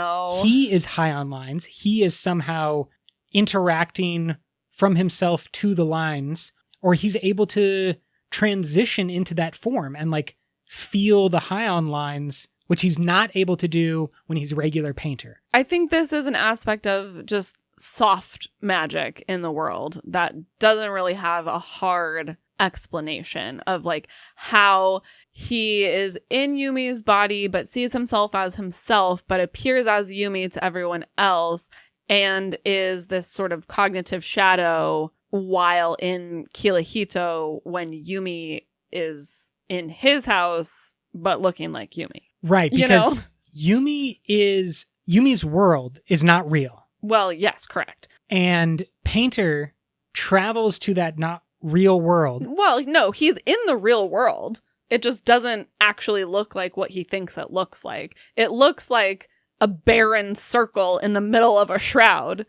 he is Hion lines, he is somehow interacting from himself to the lines, or he's able to transition into that form and like feel the Hion lines which he's not able to do when he's a regular painter.
I think this is an aspect of just soft magic in the world that doesn't really have a hard explanation of like how he is in Yumi's body but sees himself as himself but appears as Yumi to everyone else and is this sort of cognitive shadow while in Kirihito when Yumi is in his house but looking like Yumi.
Right, because Yumi's world is not real.
Well, yes, correct.
And Painter travels to that not real world.
Well, no, he's in the real world. It just doesn't actually look like what he thinks it looks like. It looks like a barren circle in the middle of a shroud.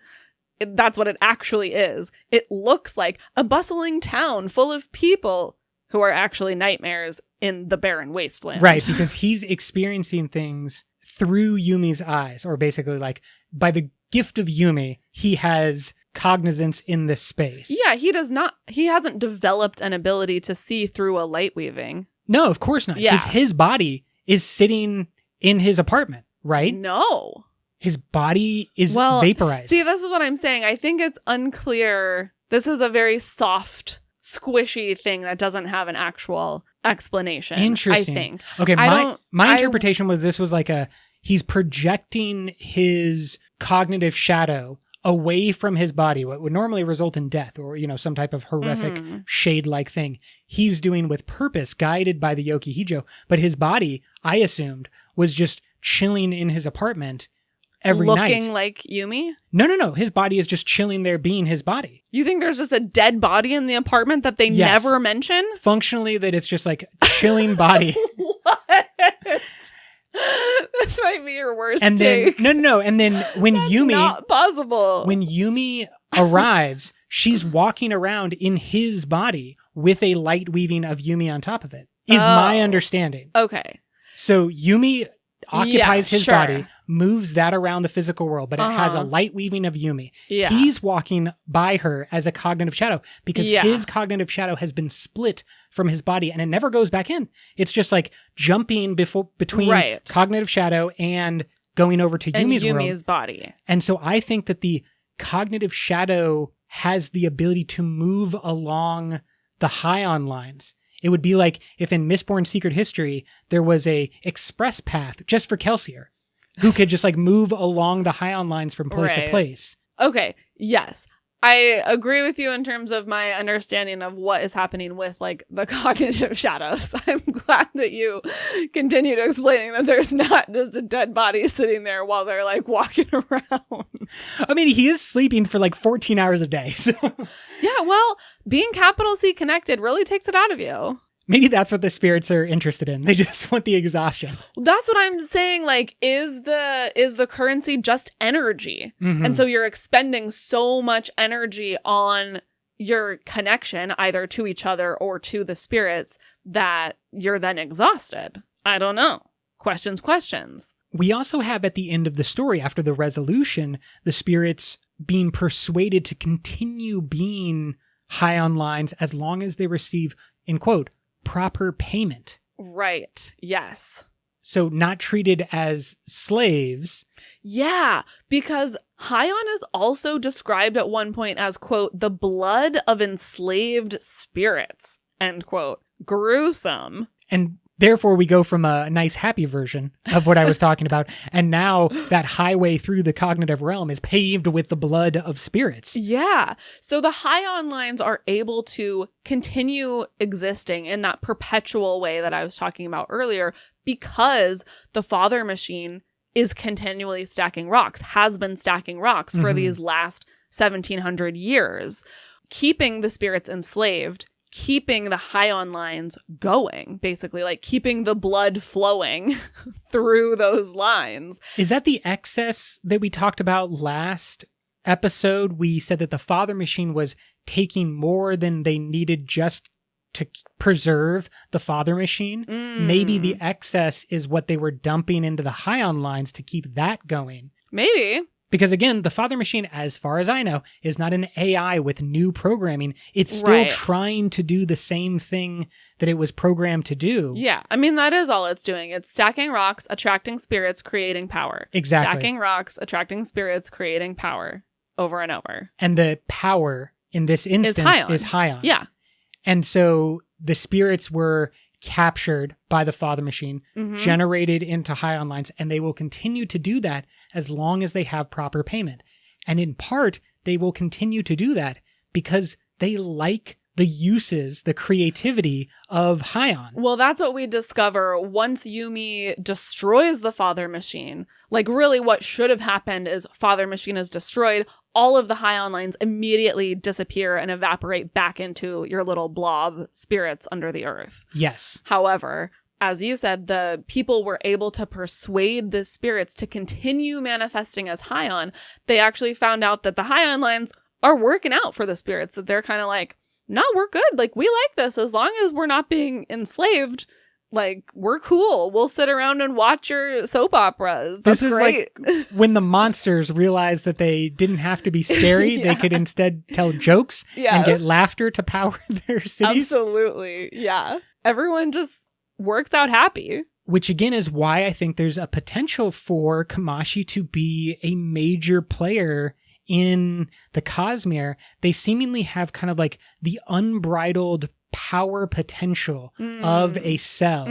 That's what it actually is. It looks like a bustling town full of people who are actually nightmares in the barren wasteland.
Right, because he's experiencing things through Yumi's eyes, or basically like by the gift of Yumi, he has cognizance in this space.
Yeah, he hasn't developed an ability to see through a light weaving.
No, of course not.
Yeah.
Because his body is sitting in his apartment, right?
No.
His body is vaporized.
See, this is what I'm saying. I think it's unclear. This is a very soft, squishy thing that doesn't have an actual explanation.
Interesting.
I think.
Okay, my interpretation was this was like he's projecting his cognitive shadow away from his body, what would normally result in death or, some type of horrific shade-like thing. He's doing with purpose, guided by the Yoki-Hijo, but his body, I assumed, was just chilling in his apartment every night.
Looking like Yumi?
No. His body is just chilling there being his body.
You think there's just a dead body in the apartment that they never mention?
Functionally, that it's just like chilling body.
What? This might be your worst
and
take.
Then, no. And then when
That's
Yumi...
not possible.
When Yumi arrives, she's walking around in his body with a light weaving of Yumi on top of it, is my understanding.
Okay.
So Yumi occupies his
sure.
body, moves that around the physical world, but it has a light weaving of Yumi.
Yeah.
He's walking by her as a cognitive shadow because his cognitive shadow has been split from his body and it never goes back in. It's just like jumping between cognitive shadow and going over to Yumi's world.
Body.
And so I think that the cognitive shadow has the ability to move along the High-On lines. It would be like if in Mistborn Secret History, there was a express path just for Kelsier, who could just like move along the High-On lines from place to place.
Okay, yes. I agree with you in terms of my understanding of what is happening with like the cognitive shadows. I'm glad that you continued explaining that there's not just a dead body sitting there while they're like walking around.
I mean, he is sleeping for like 14 hours a day. So.
Yeah, well, being capital C connected really takes it out of you.
Maybe that's what the spirits are interested in. They just want the exhaustion.
That's what I'm saying. Like, is the currency just energy?
Mm-hmm.
And so you're expending so much energy on your connection, either to each other or to the spirits, that you're then exhausted. I don't know. Questions.
We also have at the end of the story, after the resolution, the spirits being persuaded to continue being High-On lines as long as they receive, in quote, proper payment.
Right. Yes.
So not treated as slaves.
Yeah, because High-On is also described at one point as, quote, the blood of enslaved spirits, end quote. Gruesome.
And therefore we go from a nice happy version of what I was talking about, and now that highway through the cognitive realm is paved with the blood of spirits.
Yeah. So the High-On lines are able to continue existing in that perpetual way that I was talking about earlier because the Father Machine is continually stacking rocks, has been stacking rocks for these last 1700 years, keeping the spirits enslaved, keeping the High-On lines going, basically, like keeping the blood flowing through those lines.
Is that the excess that we talked about last episode? We said that the Father Machine was taking more than they needed just to preserve the Father Machine. Maybe the excess is what they were dumping into the High-On lines to keep that going.
Maybe.
Because again, the Father Machine, as far as I know, is not an AI with new programming. It's still
Right.
trying to do the same thing that it was programmed to do.
Yeah. I mean, that is all it's doing. It's stacking rocks, attracting spirits, creating power.
Exactly.
Stacking rocks, attracting spirits, creating power over and over.
And the power in this instance is Hyon.
Yeah.
And so the spirits were captured by the Father Machine, generated into Hyon lines, and they will continue to do that as long as they have proper payment. And in part, they will continue to do that because they like the uses, the creativity of Hyon.
Well, that's what we discover once Yumi destroys the Father Machine. Like, really what should have happened is Father Machine is destroyed. All of the Hyon lines immediately disappear and evaporate back into your little blob spirits under the earth.
Yes.
However, as you said, the people were able to persuade the spirits to continue manifesting as Hyon. They actually found out that the Hyon lines are working out for the spirits, that they're kind of like, no, we're good. Like, we like this. As long as we're not being enslaved, like, we're cool. We'll sit around and watch your soap operas. That's
this is
great.
like when the monsters realized that they didn't have to be scary.
Yeah.
They could instead tell jokes and get laughter to power their cities.
Absolutely. Yeah. Everyone just works out happy.
Which again is why I think there's a potential for Komashi to be a major player in the Cosmere. They seemingly have kind of like the unbridled power potential of a cell,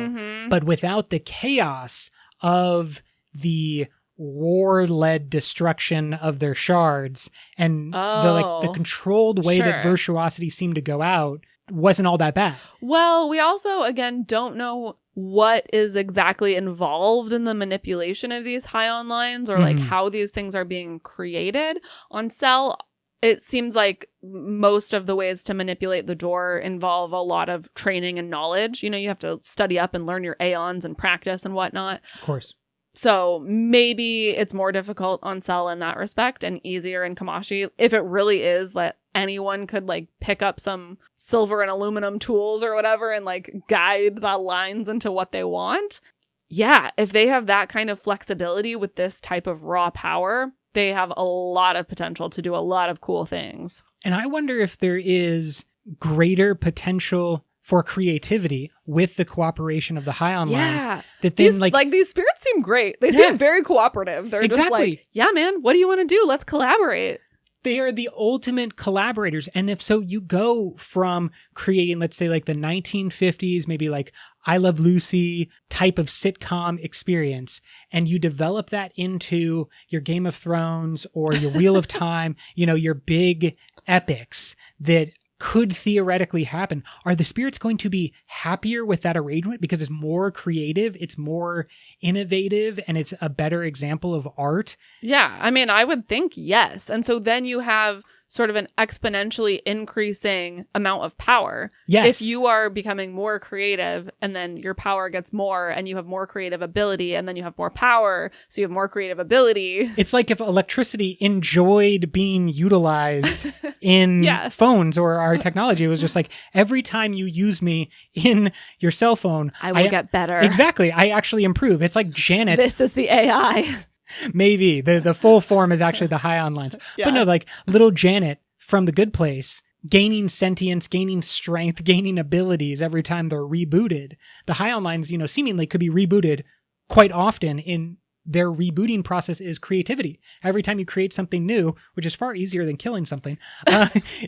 but without the chaos of the war-led destruction of their shards and the controlled way that virtuosity seemed to go out wasn't all that bad.
Well, we also, again, don't know what is exactly involved in the manipulation of these Hyon lines or like how these things are being created. On Cell, it seems like most of the ways to manipulate the door involve a lot of training and knowledge. You know, you have to study up and learn your aeons and practice and whatnot.
Of course.
So maybe it's more difficult on Cell in that respect and easier in Komashi. If it really is that anyone could like pick up some silver and aluminum tools or whatever and like guide the lines into what they want. Yeah, if they have that kind of flexibility with this type of raw power, they have a lot of potential to do a lot of cool things.
And I wonder if there is greater potential for creativity with the cooperation of the Hyon lines. That then,
these spirits seem great. They seem very cooperative. They're just like, yeah, man, what do you want to do? Let's collaborate.
They are the ultimate collaborators. And if so, you go from creating, let's say, like the 1950s, maybe like I Love Lucy type of sitcom experience, and you develop that into your Game of Thrones or your Wheel of Time, you know, your big epics that could theoretically happen. Are the spirits going to be happier with that arrangement because it's more creative, it's more innovative, and it's a better example of art?
Yeah, I mean, I would think yes. And so then you have sort of an exponentially increasing amount of power.
Yes.
If you are becoming more creative and then your power gets more and you have more creative ability and then you have more power, so you have more creative ability.
It's like if electricity enjoyed being utilized in phones or our technology. It was just like every time you use me in your cell phone,
I will get better.
Exactly. I actually improve. It's like Janet.
This is the AI.
Maybe the full form is actually the Hyon lines. But no, like little Janet from The Good Place, gaining sentience, gaining strength, gaining abilities every time they're rebooted. The Hyon lines, you know, seemingly could be rebooted quite often. In their rebooting process is creativity. Every time you create something new, which is far easier than killing something,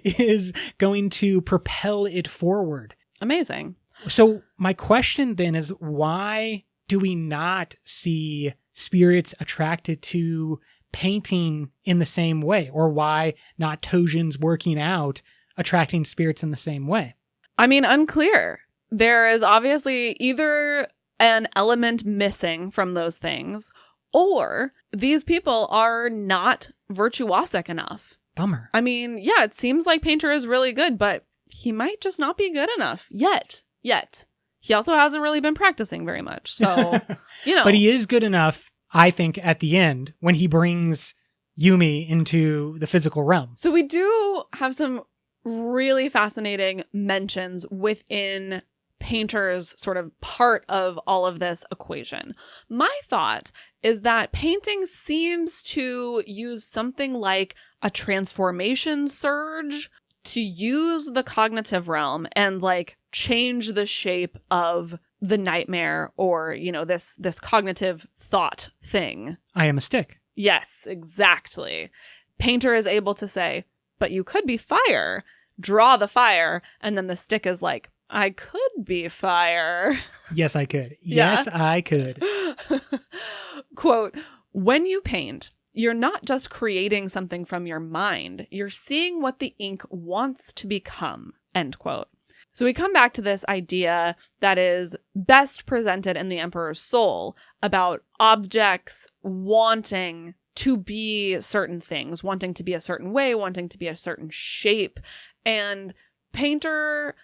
is going to propel it forward.
Amazing.
So my question then is, why do we not see spirits attracted to painting in the same way? Or why not Tojins working out attracting spirits in the same way?
I mean, unclear. There is obviously either an element missing from those things, or these people are not virtuosic enough.
Bummer.
I mean, yeah, it seems like Painter is really good, but he might just not be good enough yet. He also hasn't really been practicing very much. So, you know.
But he is good enough, I think, at the end when he brings Yumi into the physical realm.
So we do have some really fascinating mentions within Painter's sort of part of all of this equation. My thought is that painting seems to use something like a transformation surge to use the cognitive realm and like change the shape of the nightmare, or, you know, this cognitive thought thing.
I am a stick.
Yes, exactly. Painter is able to say, but you could be fire. Draw the fire, and then the stick is like, I could be fire.
Yes, I could.
Yeah.
Yes, I could.
Quote, when you paint, you're not just creating something from your mind. You're seeing what the ink wants to become, end quote. So we come back to this idea that is best presented in The Emperor's Soul about objects wanting to be certain things, wanting to be a certain way, wanting to be a certain shape. And Painter,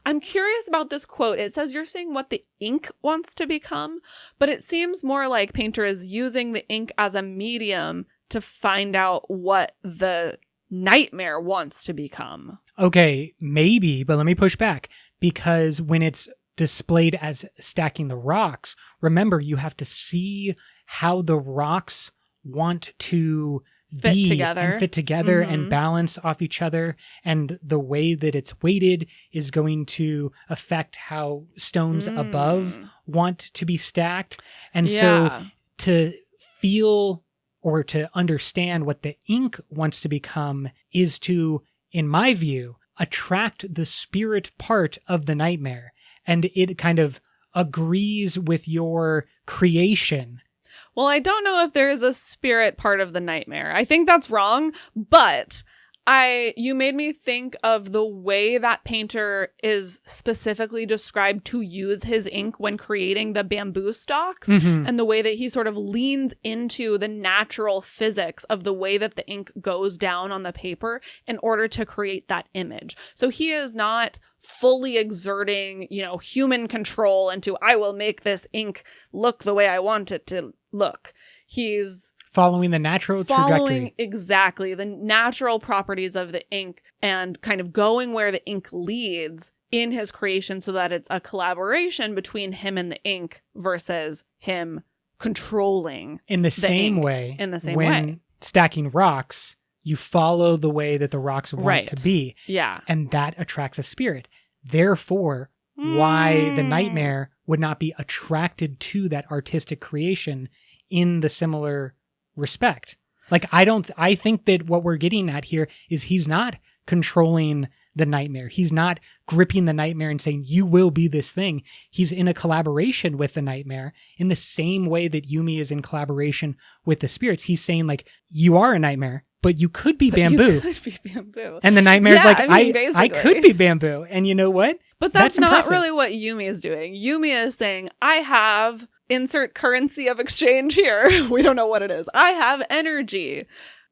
I'm curious about this quote. It says you're seeing what the ink wants to become, but it seems more like Painter is using the ink as a medium to find out what the nightmare wants to become.
Okay, maybe, but let me push back, because when it's displayed as stacking the rocks, remember, you have to see how the rocks want to fit together and balance off each other, and the way that it's weighted is going to affect how stones above want to be stacked. And so to feel or to understand what the ink wants to become is to, in my view, attract the spirit part of the nightmare, and it kind of agrees with your creation.
Well, I don't know if there is a spirit part of the nightmare. I think that's wrong, but you made me think of the way that Painter is specifically described to use his ink when creating the bamboo stalks, and the way that he sort of leans into the natural physics of the way that the ink goes down on the paper in order to create that image. So he is not fully exerting, human control into, I will make this ink look the way I want it to look. He's
following the natural trajectory.
Exactly the natural properties of the ink and kind of going where the ink leads in his creation, so that it's a collaboration between him and the ink versus him controlling
in the same way. When stacking rocks, you follow the way that the rocks want to be.
Yeah.
And that attracts a spirit. Therefore, why the nightmare would not be attracted to that artistic creation in the similar respect. Like, I think that what we're getting at here is he's not controlling the nightmare. He's not gripping the nightmare and saying, you will be this thing. He's in a collaboration with the nightmare in the same way that Yumi is in collaboration with the spirits. He's saying, like, you are a nightmare, but you could be bamboo.
You could be bamboo.
And the nightmare's I could be bamboo. And you know what?
But that's not really what Yumi is doing. Yumi is saying, I have insert currency of exchange here. We don't know what it is. I have energy.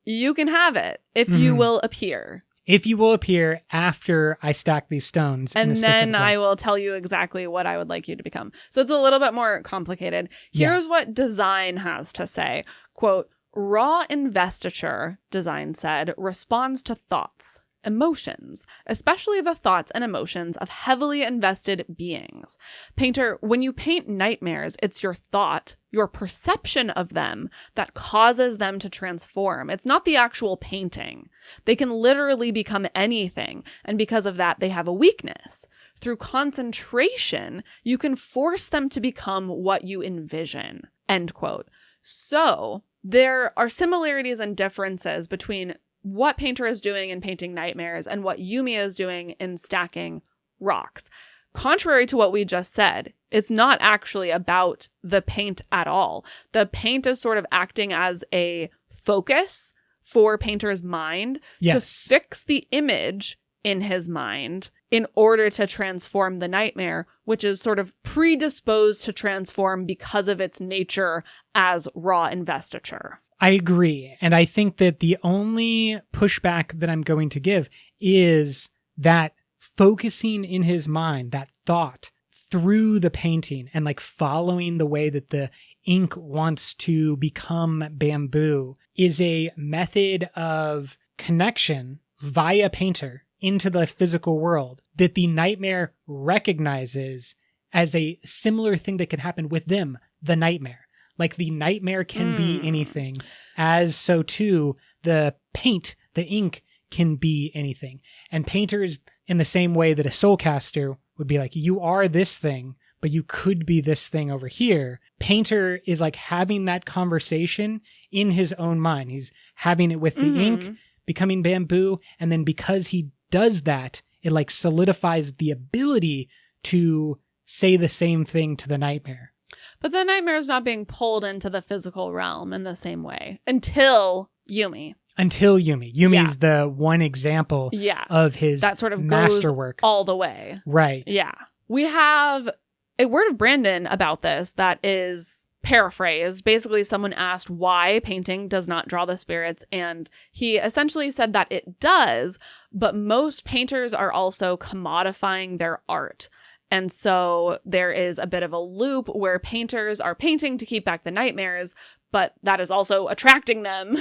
You can have it if you will appear.
If you will appear after I stack these stones.
And then I will tell you exactly what I would like you to become. So it's a little bit more complicated. Here's what design has to say. Quote, raw investiture, design said, responds to thoughts, emotions, especially the thoughts and emotions of heavily invested beings. Painter, when you paint nightmares, it's your thought, your perception of them that causes them to transform. It's not the actual painting. They can literally become anything, and because of that, they have a weakness. Through concentration, you can force them to become what you envision. End quote. So there are similarities and differences between what Painter is doing in painting nightmares and what Yumi is doing in stacking rocks. Contrary to what we just said, it's not actually about the paint at all. The paint is sort of acting as a focus for Painter's mind to fix the image in his mind in order to transform the nightmare, which is sort of predisposed to transform because of its nature as raw investiture.
I agree. And I think that the only pushback that I'm going to give is that focusing in his mind, that thought through the painting and like following the way that the ink wants to become bamboo is a method of connection via Painter into the physical world that the nightmare recognizes as a similar thing that can happen with them, the nightmare. Like the nightmare can be anything, as so too the paint, the ink can be anything. And painters, in the same way that a soulcaster would be like, you are this thing, but you could be this thing over here. Painter is like having that conversation in his own mind. He's having it with the ink, becoming bamboo. And then because he does that, it like solidifies the ability to say the same thing to the nightmare.
But the nightmare is not being pulled into the physical realm in the same way until Yumi.
Yumi's the one example of his
that sort of
masterwork.
Goes all the way.
Right.
Yeah. We have a word of Brandon about this that is paraphrased. Basically, someone asked why painting does not draw the spirits, and he essentially said that it does, but most painters are also commodifying their art. And so there is a bit of a loop where painters are painting to keep back the nightmares, but that is also attracting them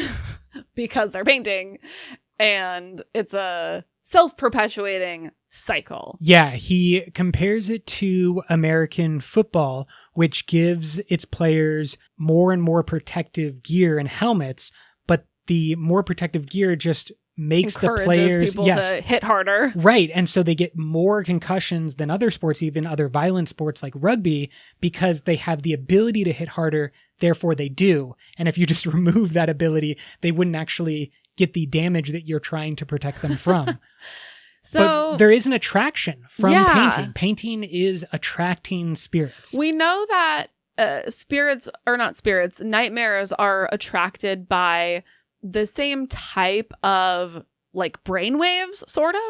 because they're painting. And it's a self-perpetuating cycle.
Yeah, he compares it to American football, which gives its players more and more protective gear and helmets, but the more protective gear just makes the players
people to hit harder.
Right. And so they get more concussions than other sports, even other violent sports like rugby, because they have the ability to hit harder. Therefore, they do. And if you just remove that ability, they wouldn't actually get the damage that you're trying to protect them from. But there is an attraction from painting. Painting is attracting spirits.
We know that nightmares are attracted by the same type of like brainwaves, sort of.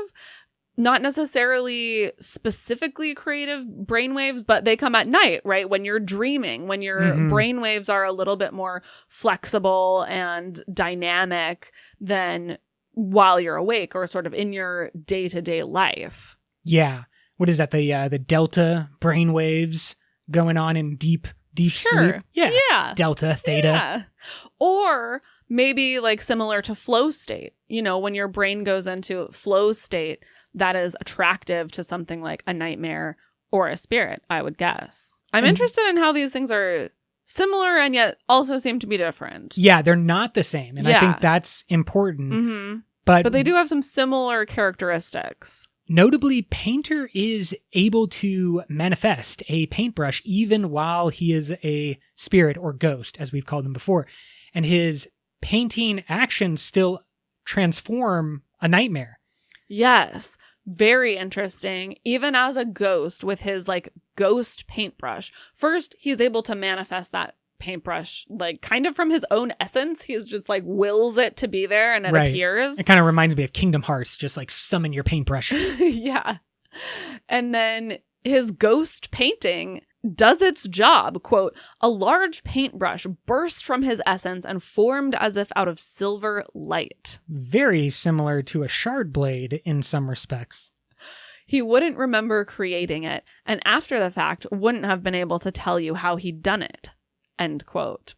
Not necessarily specifically creative brainwaves, but they come at night, right? When you're dreaming, when your brainwaves are a little bit more flexible and dynamic than while you're awake or sort of in your day-to-day life.
Yeah. What is that? The delta brainwaves going on in deep sleep? Yeah. Delta, theta.
Yeah. Or maybe like similar to flow state, when your brain goes into flow state, that is attractive to something like a nightmare or a spirit, I would guess. I'm interested in how these things are similar and yet also seem to be different.
Yeah, they're not the same. And I think that's important. But
they do have some similar characteristics.
Notably, Painter is able to manifest a paintbrush even while he is a spirit or ghost, as we've called them before. And his painting actions still transform a nightmare.
Yes. Very interesting. Even as a ghost with his like ghost paintbrush. First, he's able to manifest that paintbrush like kind of from his own essence. He's just like wills it to be there and it appears.
It kind of reminds me of Kingdom Hearts, just like summon your paintbrush.
Yeah. And then his ghost painting does its job. Quote, a large paintbrush burst from his essence and formed as if out of silver light.
Very similar to a shard blade in some respects.
He wouldn't remember creating it, and after the fact wouldn't have been able to tell you how he'd done it. End quote.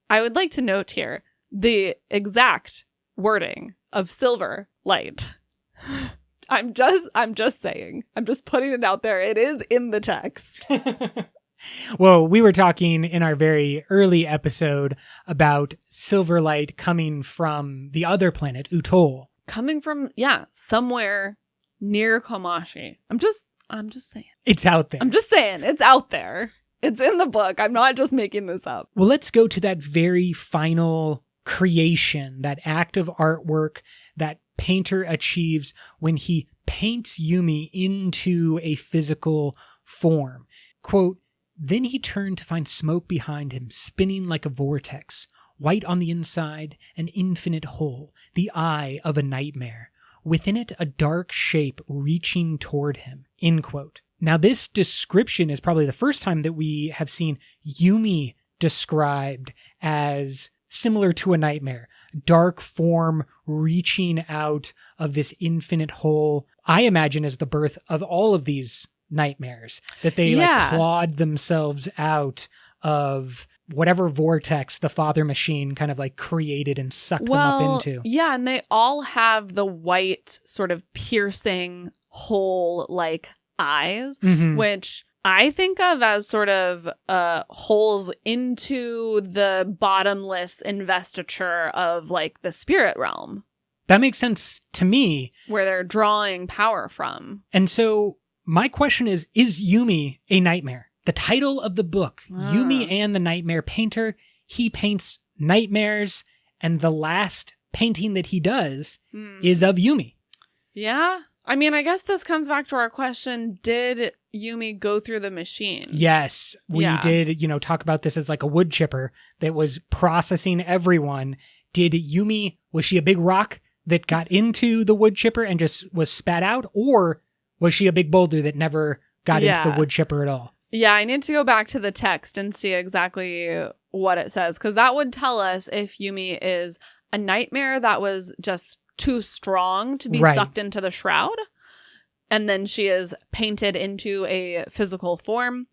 I would like to note here the exact wording of silver light. I'm just saying. I'm just putting it out there. It is in the text.
Well, we were talking in our very early episode about silver light coming from the other planet, Utol.
Coming from, somewhere near Komashi. I'm just saying.
It's out there.
I'm just saying. It's out there. It's in the book. I'm not just making this up.
Well, let's go to that very final creation, that act of artwork that Painter achieves when he paints Yumi into a physical form. Quote, then he turned to find smoke behind him, spinning like a vortex, white on the inside, an infinite hole, the eye of a nightmare. Within it, a dark shape reaching toward him. End quote. Now, this description is probably the first time that we have seen Yumi described as similar to a nightmare. Dark form reaching out of this infinite hole. I imagine as the birth of all of these nightmares, that they like clawed themselves out of whatever vortex the father machine kind of like created and sucked them up into.
Yeah, and they all have the white sort of piercing hole like eyes, which I think of as sort of holes into the bottomless investiture of like the spirit realm.
That makes sense to me.
Where they're drawing power from.
And so my question is Yumi a nightmare? The title of the book, Yumi and the Nightmare Painter, he paints nightmares, and the last painting that he does is of Yumi.
Yeah. I mean, I guess this comes back to our question, did Yumi go through the machine?
Yes. We did, talk about this as like a wood chipper that was processing everyone. Did Yumi, was she a big rock that got into the wood chipper and just was spat out? Or was she a big boulder that never got into the wood chipper at all?
Yeah, I need to go back to the text and see exactly what it says, because that would tell us if Yumi is a nightmare that was just too strong to be sucked into the shroud, and then she is painted into a physical form,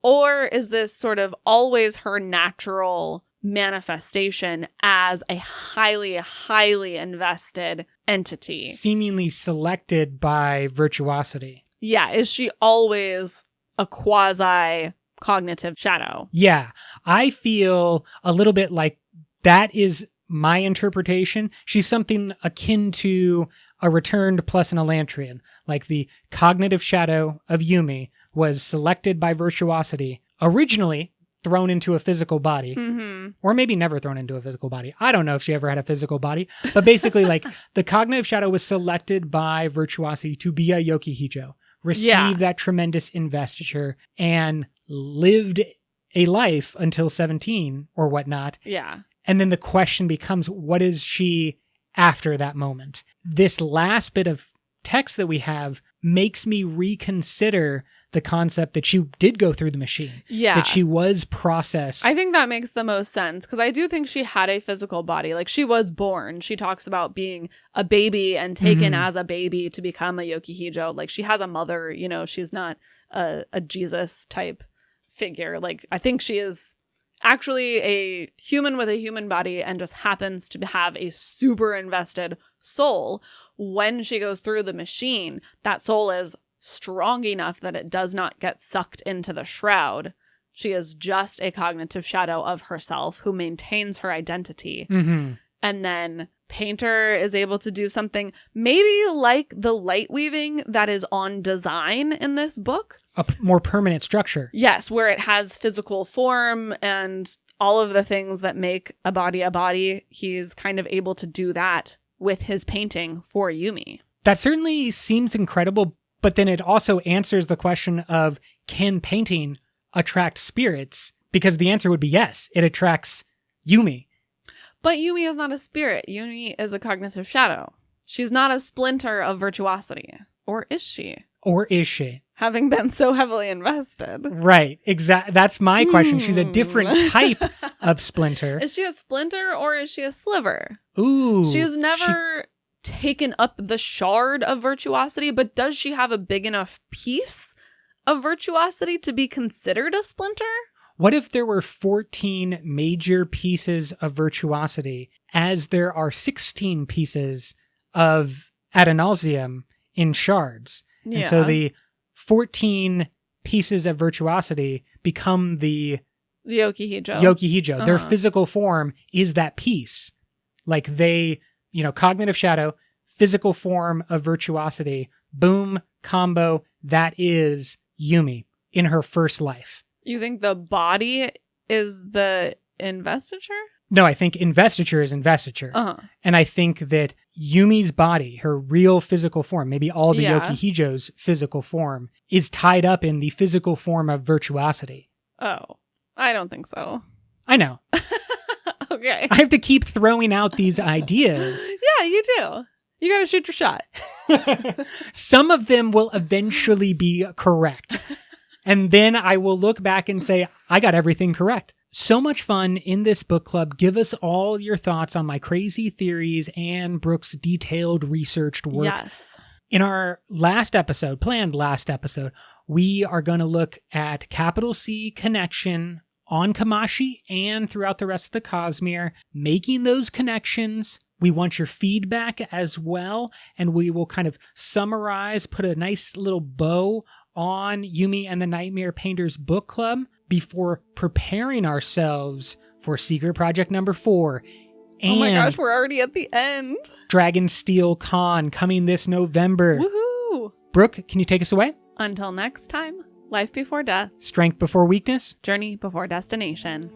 or is this sort of always her natural manifestation as a highly, highly invested entity?
Seemingly selected by virtuosity.
Yeah, is she always a quasi-cognitive shadow?
Yeah, I feel a little bit like that is my interpretation. She's something akin to a returned plus an Elantrian. Like the cognitive shadow of Yumi was selected by virtuosity, originally thrown into a physical body, or maybe never thrown into a physical body. I don't know if she ever had a physical body, but basically like the cognitive shadow was selected by virtuosity to be a Yokihijo. Received that tremendous investiture and lived a life until 17 or whatnot.
Yeah.
And then the question becomes, what is she after that moment? This last bit of text that we have makes me reconsider the concept that she did go through the machine.
Yeah.
That she was processed.
I think that makes the most sense, because I do think she had a physical body. Like, she was born. She talks about being a baby and taken as a baby to become a Yokihijo. Like, she has a mother, she's not a Jesus type figure. Like, I think she is actually a human with a human body and just happens to have a super invested soul. When she goes through the machine, that soul is strong enough that it does not get sucked into the shroud. She is just a cognitive shadow of herself who maintains her identity. And then Painter is able to do something maybe like the light weaving that is on design in this book.
A more permanent structure.
Yes, where it has physical form and all of the things that make a body a body. He's kind of able to do that with his painting for Yumi.
That certainly seems incredible. But then it also answers the question of, can painting attract spirits? Because the answer would be yes, it attracts Yumi.
But Yumi is not a spirit. Yumi is a cognitive shadow. She's not a splinter of virtuosity. Or is she?
Or is she?
Having been so heavily invested.
Right. Exactly. That's my question. She's a different type of splinter.
Is she a splinter or is she a sliver?
Ooh.
She has never taken up the shard of virtuosity, but does she have a big enough piece of virtuosity to be considered a splinter?
What if there were 14 major pieces of virtuosity as there are 16 pieces of ad nauseam in shards?
Yeah.
And so the 14 pieces of virtuosity become the Yokihijo. Their physical form is that piece. Like they, cognitive shadow, physical form of virtuosity, boom, combo, that is Yumi in her first life.
You think the body is the investiture?
No, I think investiture is investiture. And I think that Yumi's body, her real physical form, maybe all the Yokihijo's physical form, is tied up in the physical form of virtuosity.
Oh, I don't think so.
I know.
Okay.
I have to keep throwing out these ideas.
Yeah, you do. You got to shoot your shot.
Some of them will eventually be correct. And then I will look back and say, I got everything correct. So much fun in this book club. Give us all your thoughts on my crazy theories and Brooke's detailed researched work.
Yes.
In our planned last episode, we are going to look at capital C connection on Komashi and throughout the rest of the Cosmere, making those connections. We want your feedback as well, and we will kind of summarize, put a nice little bow on Yumi and the Nightmare Painters book club before preparing ourselves for Secret Project number 4. And
oh my gosh, we're already at the end.
Dragonsteel Con coming this November.
Woohoo!
Brooke, can you take us away?
Until next time, life before death,
Strength before weakness.
journey before destination.